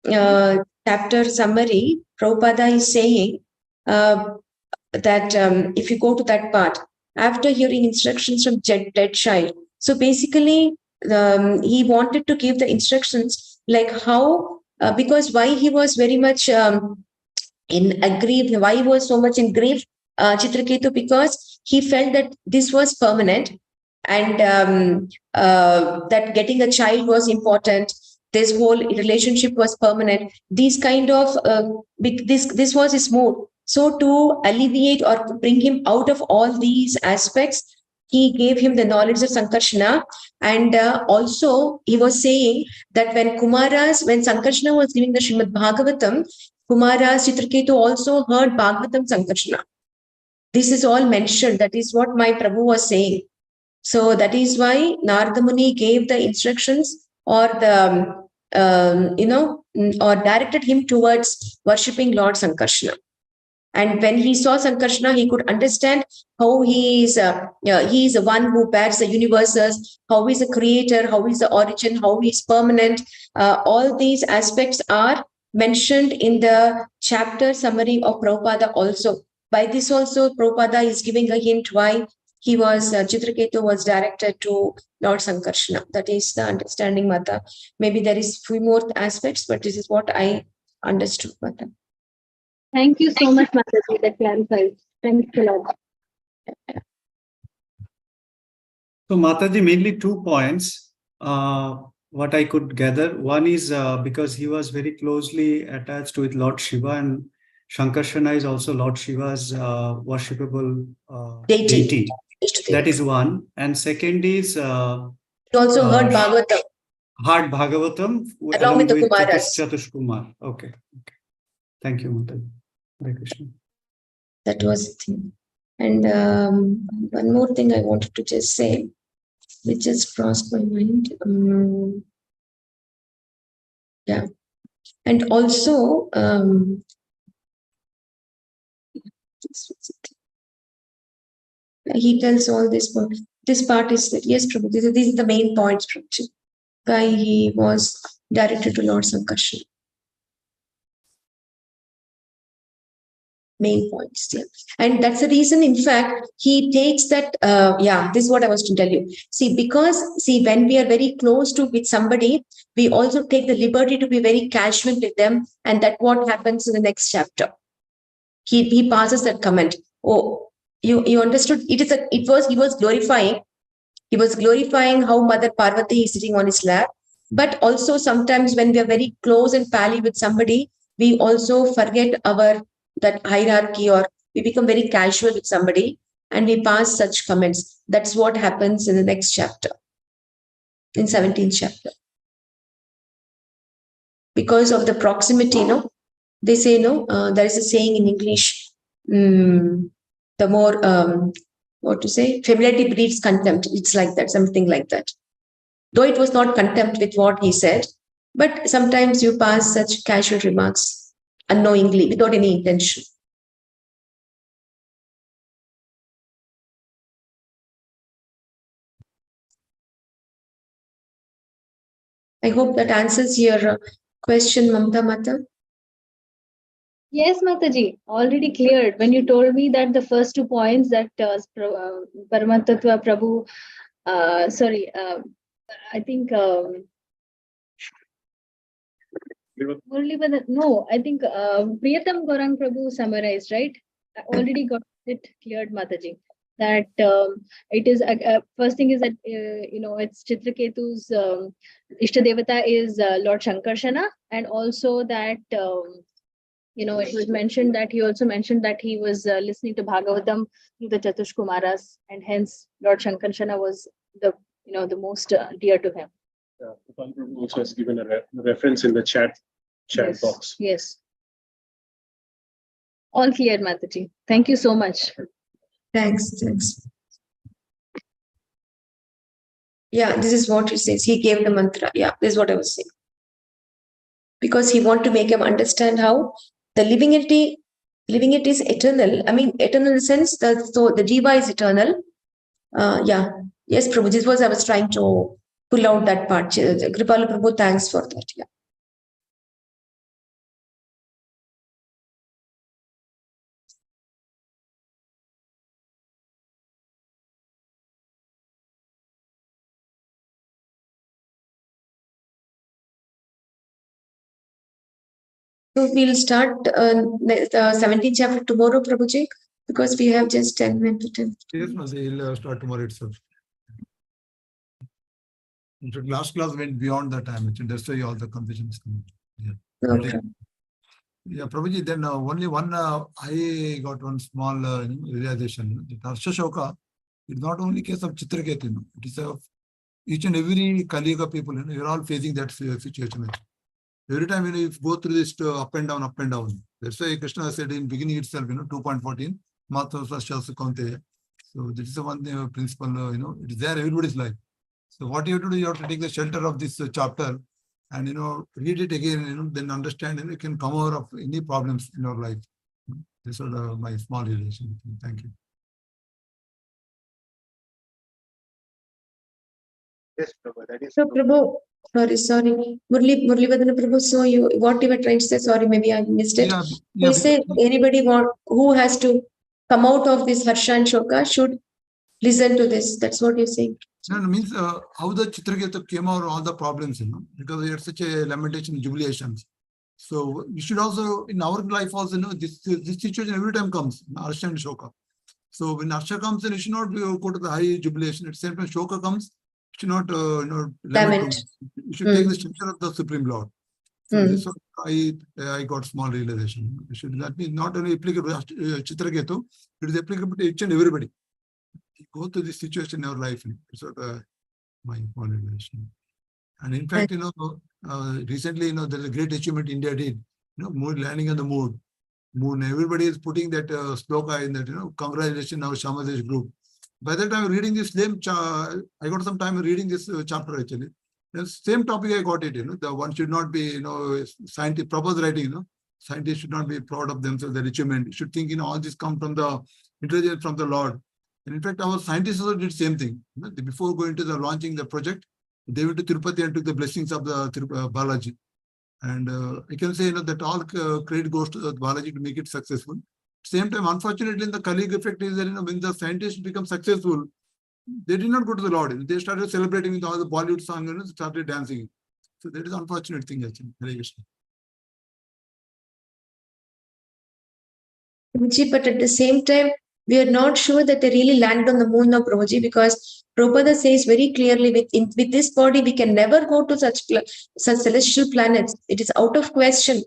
chapter summary, Prabhupada is saying that if you go to that part, after hearing instructions from dead child, so basically he wanted to give the instructions like how, because why he was very much in grief, why he was so much in grief, Chitraketu, because he felt that this was permanent and that getting a child was important. This whole relationship was permanent. These kind of this was his mood. So to alleviate or bring him out of all these aspects, he gave him the knowledge of Sankarshana. And also he was saying that when Sankarshana was giving the Srimad Bhagavatam, Kumaras, Chitraketu also heard Bhagavatam Sankarshana. This is all mentioned. That is what my Prabhu was saying. So that is why Narada Muni gave the instructions or the, or directed him towards worshipping Lord Sankarshana. And when he saw Sankarshana, he could understand how he is the one who bears the universes, how he is a creator, how he is the origin, how he is permanent. All these aspects are mentioned in the chapter summary of Prabhupada also. By this also, Prabhupada is giving a hint why he was, Chitraketu was directed to Lord Sankarshana. That is the understanding, Mata. Maybe there is few more aspects, but this is what I understood, Mata. Thank you so much, Mataji. That clarifies. Thank you a lot. So Mataji, mainly 2 points. What I could gather, one is because he was very closely attached with Lord Shiva, and Sankarshana is also Lord Shiva's worshipable deity. That is one. And second is he also heard Bhagavatam. Heard Bhagavatam along with the Kumaras. Chatush Kumar. Okay. Thank you, Mataji. Hare Krishna. That was the thing. And one more thing I wanted to just say, which just crossed my mind. Yeah. And also, he tells all this. This part is that, yes, Prabhu, these are the main points, Prabhuji. Why he was directed to Lord Sankarshan. Main points, yeah. And that's the reason, in fact, he takes that, this is what I was to tell you. See, when we are very close to with somebody, we also take the liberty to be very casual with them, and that what happens in the next chapter. He passes that comment. Oh, you understood? He was glorifying. He was glorifying how Mother Parvati is sitting on his lap. But also sometimes when we are very close and pally with somebody, we also forget that hierarchy, or we become very casual with somebody and we pass such comments. That's what happens in the next chapter, in 17th chapter. Because of the proximity, they say, there is a saying in English, the more, familiarity breeds contempt. It's like that, something like that. Though it was not contempt with what he said, but sometimes you pass such casual remarks unknowingly, without any intention. I hope that answers your question, Mamta Mata. Yes, Mataji, already cleared. When you told me that the first 2 points that Paramatatva Prabhu, I think no, I think Priyatam Gaurang Prabhu summarized, right? I already got it cleared, Mataji. That it is first thing is that it's Chitraketu's Ishtadevata is Lord Shankarshana, and also that it was mentioned that he also mentioned that he was listening to Bhagavatam through the Chatush Kumaras, and hence Lord Shankarshana was the most dear to him. Gopal Prabhu also has given a reference in the chat Yes. box. Yes. All clear, Mataji. Thank you so much. Thanks. Yeah, this is what he says. He gave the mantra. Yeah, this is what I was saying. Because he wanted to make him understand how the living entity is eternal. I mean, eternal in the sense that so the jiva is eternal. Yes, Prabhu. This was I was trying to pull out that part. Kripala Prabhu, thanks for that. Yeah. So we'll start the 17th chapter tomorrow, Prabhuji, because we have just 10 minutes to 10. Yes, we'll start tomorrow itself. In fact, last class went beyond the time. That's why all the confusion is coming. Yeah. Okay. Yeah, Prabhuji, then only one, I got one small realization. The Harsha Shoka is not only case of Chitraketu, it is of each and every Kali Yuga people, you're all facing that situation. Every time you go through this up and down. That's why Krishna said in beginning itself, 2.14, Matha Shalsa Konte. So this is the one principle, it is there everybody's life. So what you have to do, you have to take the shelter of this chapter and read it again, then understand, and you can come over of any problems in your life. This was my small relation. Thank you. Yes, Prabhu, that is So Prabhu, sorry. Murlivadana Prabhu, so what you were trying to say, sorry, maybe I missed it. You say anybody who has to come out of this Harsha and Shoka should listen to this. That's what you're saying. No, it means how the Chitraketu came out, all the problems, because we had such a lamentation, jubilations. So we should also, in our life also, this situation every time comes, Harsha and Shoka. So when Harsha comes, then you should not go to the high jubilation. At the same time, Shoka comes, you should not lament. You should take the shelter of the Supreme Lord. So this is I got small realization. That means not only applicable to Chitraketu, it is applicable to each and everybody. Go through this situation in your life. It's my realization. And in fact, recently, there's a great achievement India did. Moon landing on the moon. Everybody is putting that sloka in that. Congratulations, our Shamadesh group. By the time reading this I got some time reading this chapter actually. The same topic I got it, the one should not be, scientific purpose writing, scientists should not be proud of themselves, their achievement. Should think, all this come from the intelligence from the Lord. And in fact, our scientists also did same thing. Before going to the launching the project, they went to Tirupati and took the blessings of the Balaji. And I can say, that all credit goes to Balaji to make it successful. Same time, unfortunately, in the Kali effect is that, when the scientists become successful, they did not go to the Lord. They started celebrating with all the Bollywood songs, started dancing. So that is an unfortunate thing, actually. Hare Krishna. Prabhuji, but at the same time, we are not sure that they really landed on the moon now, Prabhuji, because Prabhupada says very clearly, with this body, we can never go to such celestial planets. It is out of question.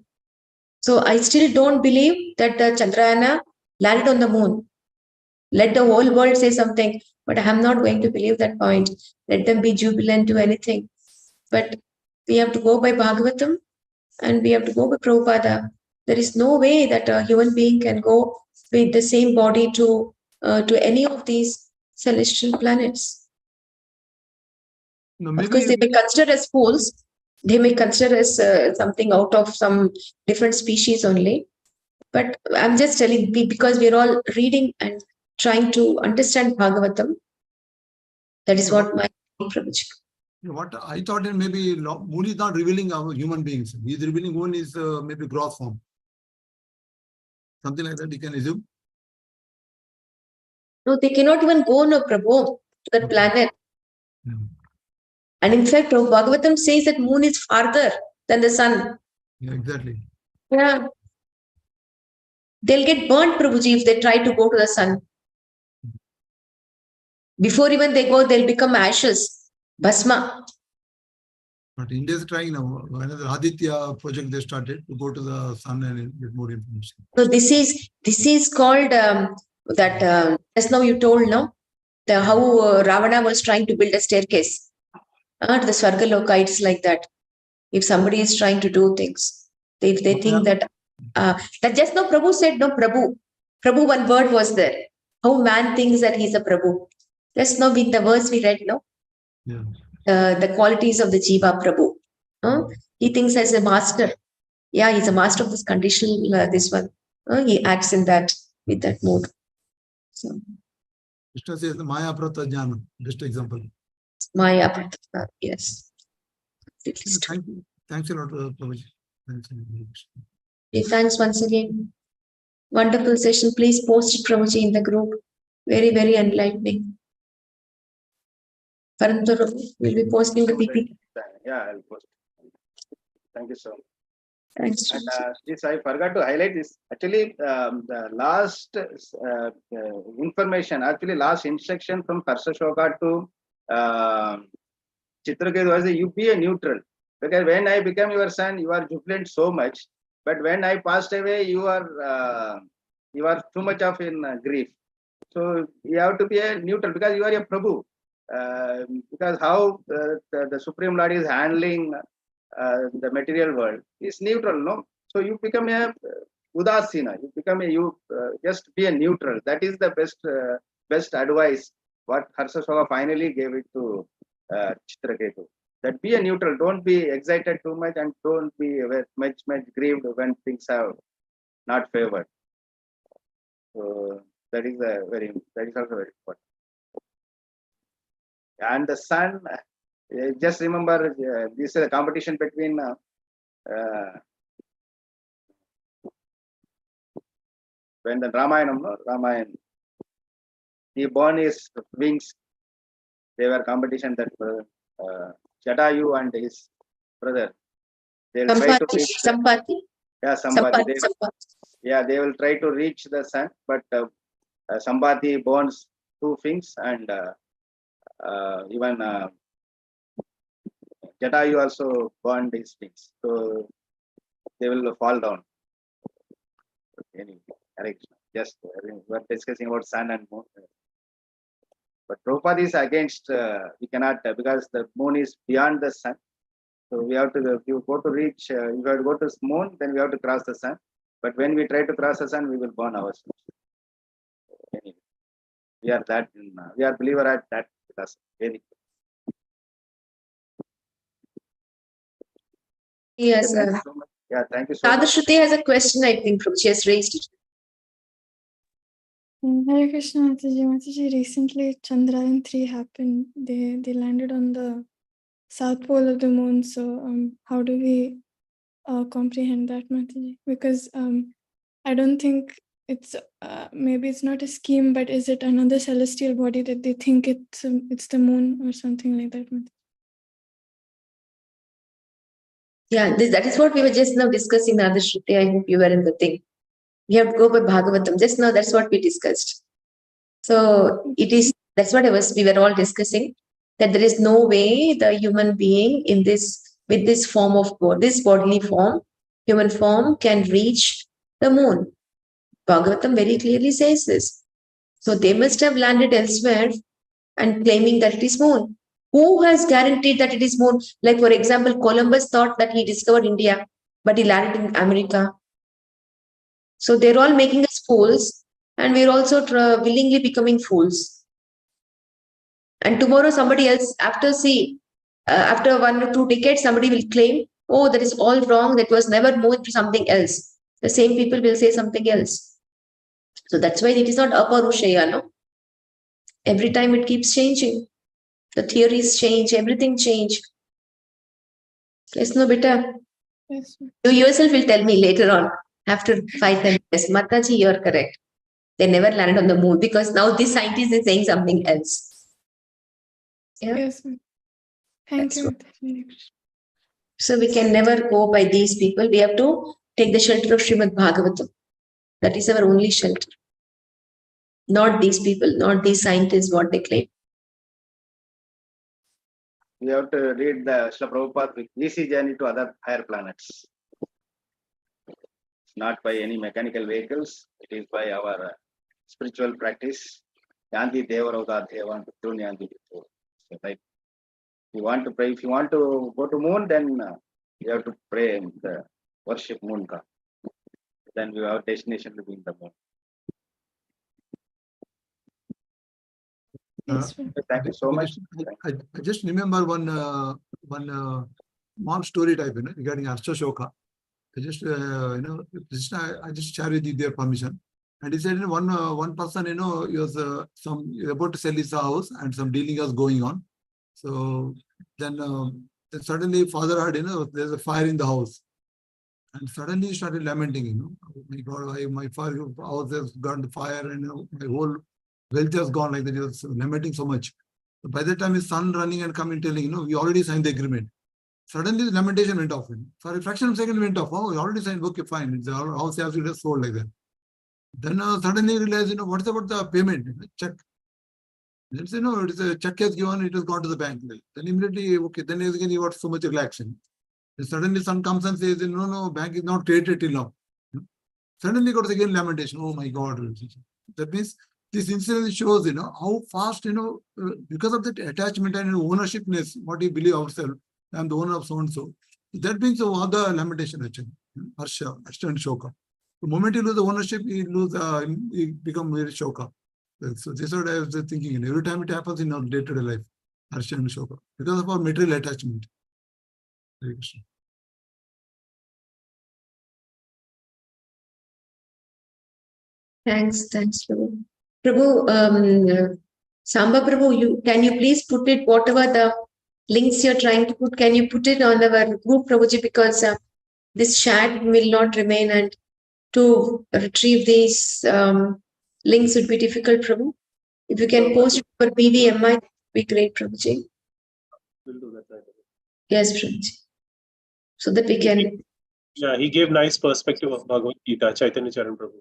So I still don't believe that the Chandrayana landed on the moon. Let the whole world say something, but I am not going to believe that point. Let them be jubilant to anything. But we have to go by Bhagavatam and we have to go by Prabhupada. There is no way that a human being can go with the same body to any of these celestial planets. No, of course, they may consider as fools. They may consider as something out of some different species only. But I'm just telling, because we're all reading and trying to understand Bhagavatam. That is what my Prabhuji. What I thought is maybe moon is not revealing our human beings. He is revealing moon is maybe gross form. Something like that you can assume. No, they cannot even go, no, Prabhu, to that planet. And in fact, Bhagavatam says that moon is farther than the sun. Yeah, exactly. Yeah. They'll get burnt, Prabhuji, if they try to go to the sun. Before even they go, they'll become ashes, bhasma. But India is trying now. Another Aditya project they started to go to the sun and get more information. So this is called that. Just now you told, no, how Ravana was trying to build a staircase to the Swargaloka. It's like that. If somebody is trying to do things, if they think that just now Prabhu said, no, Prabhu, one word was there. How man thinks that he's a Prabhu. Just now in the verse we read, no? Yeah. The qualities of the Jiva Prabhu. He thinks as a master. Yeah, he's a master of this conditional, this one. He acts in that, with that mode. So, Krishna says the Maya Prata Jnana, best example. Maya Prata, yes. Thanks a lot, Prabhuji. Thanks. Okay, thanks once again. Wonderful session. Please post it, Prabhuji, in the group. Very, very enlightening. Parantaru will be posting the PPT. Yeah, I'll post. Thank you so much. Thanks. And this I forgot to highlight is actually the last information, actually last instruction from Harsha Shoka to Chitraketu was you be a neutral. Because when I become your son, you are jubilant so much. But when I passed away, you are too much of in grief. So you have to be a neutral because you are a Prabhu. Because how the Supreme Lord is handling the material world is neutral, no? So you become a udasina. You become just be a neutral. That is the best advice what Harsha Shoka finally gave it to Chitraketu. That be a neutral. Don't be excited too much and don't be much grieved when things have not favored. So that is also very important. And the sun, just remember this is a competition between when the Ramayana, he born his wings. They were competition that Jatayu and his brother. They will try to reach. Sampati. Yeah, Sampati. Yeah, they will try to reach the sun, but Sampati burns 2 wings and even Jatayu also burned his wings. So they will fall down. Anyway, just we are discussing about sun and moon. But Prabhupada is against, we cannot, because the moon is beyond the sun. So we have to, if you go to reach, if you have to go to the moon, then we have to cross the sun. But when we try to cross the sun, we will burn ourselves. Anyway, we are believer at that class. Yes, Yeah, thank you so much. Shruti has a question, I think, from she has raised it. Hare Krishna, Mataji. Mataji, recently Chandrayaan 3 happened. They landed on the south pole of the moon. So how do we comprehend that, Mataji? Because I don't think it's maybe it's not a scheme, but is it another celestial body that they think it's the moon or something like that, Mataji? Yeah, that is what we were just now discussing, Nada Shruti. I hope you were in the thing. We have to go by Bhagavatam. Just now, that's what we discussed. So that's what we were all discussing, that there is no way the human being with this form of this bodily form, human form, can reach the moon. Bhagavatam very clearly says this. So they must have landed elsewhere and claiming that it is moon. Who has guaranteed that it is moon? Like, for example, Columbus thought that he discovered India, but he landed in America. So they're all making us fools, and we're also willingly becoming fools. And tomorrow, somebody else, after 1 or 2 decades, somebody will claim, oh, that is all wrong. That was never moved to something else. The same people will say something else. So that's why it is not aparushaya, no? Every time it keeps changing. The theories change, everything change. Yes, no, beta. Yes. You yourself will tell me later on, after 5-10 years, Mataji, you're correct. They never landed on the moon because now this scientist is saying something else. Yeah? Yes. Thank you. So we can never go by these people. We have to take the shelter of Srimad Bhagavatam. That is our only shelter. Not these people, not these scientists, what they claim. We have to read the Srila Prabhupada with easy journey to other higher planets. Not by any mechanical vehicles. It is by our spiritual practice. Yanti Devaroga Devan Pitrun Yanti Pitru. So like, you want to pray, if you want to go to moon, then you have to pray and worship moon god. Then we have destination to be in the moon. Thank you so much. I just remember one small story type, regarding Arsha I just I just share with you their permission. And he said, one person, he was about to sell his house and some dealing was going on. So then suddenly father heard, there's a fire in the house. And suddenly he started lamenting, oh my God, my house has gone to fire and my whole wealth has gone, like that. He was lamenting so much. So by the time his son running and coming telling, we already signed the agreement. Suddenly the lamentation went off. For a fraction of a second went off. Oh, we already signed, okay, fine. It's our house has been sold like that. Then suddenly realized, what's about the payment? Check. Then say, no, it is a check has given, it has gone to the bank. Then immediately, okay, then again he got so much relaxation. Then suddenly son comes and says, no, bank is not created till now. Suddenly got again lamentation. Oh my God. That means this incident shows, how fast, because of that attachment and ownershipness, what we believe ourselves, I'm the owner of so and so. That means all the lamentation actually. Harsha, and Shoka. The moment you lose the ownership, you become very Shoka. So this is what I was thinking. Every time it happens in our day-to-day life, Harsha and Shoka, because of our material attachment. Hare Krishna. Thanks, Prabhu. Prabhu, Samba Prabhu, can you please put it, whatever the links you're trying to put, can you put it on our group, Prabhuji, because this chat will not remain, and to retrieve these links would be difficult, Prabhu. If you can post it for BVMI, that would be great, Prabhuji. We'll do that right away. Yes, Prabhuji. So that we can. Yeah, he gave nice perspective of Bhagavad Gita, Chaitanya Charan Prabhu.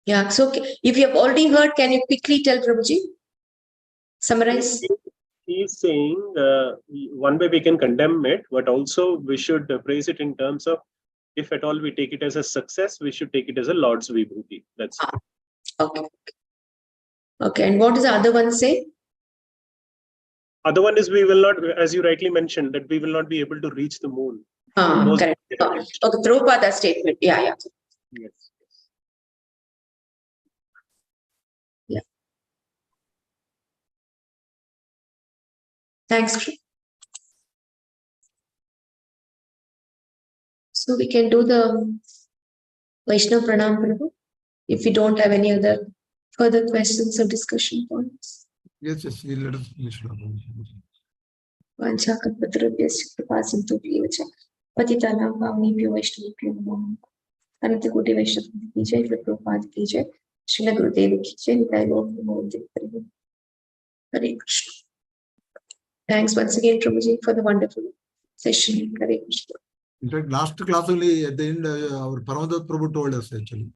Yeah, so if you have already heard, can you quickly tell Prabhuji? Summarize. He is saying one way we can condemn it, but also we should praise it in terms of, if at all we take it as a success, we should take it as a Lord's Vibhuti. That's it. Okay. Okay, and what does the other one say? Other one is, we will not, as you rightly mentioned, that we will not be able to reach the moon. Correct. Okay, Prabhupada's statement. Yeah. Yes. Yeah. Thanks. So we can do the Vaishnav Pranam Prabhu if we don't have any other further questions or discussion points. Yes, yes, let us finish. Vanchakalpatarubhyasya kripasindubhyev cha patitanam pavanebhyo vaishnavebhyo namo namaः. अनंत कोटि वैष्णव की जय, प्रभुपाद की जय, श्रील गुरुदेव की जय, निताय गौर प्रेमानंद। हरे Krishna. Thanks once again, Prabhuji, for the wonderful session. Hare Krishna. In fact, last class only at the end, our Paramadat Prabhu told us actually.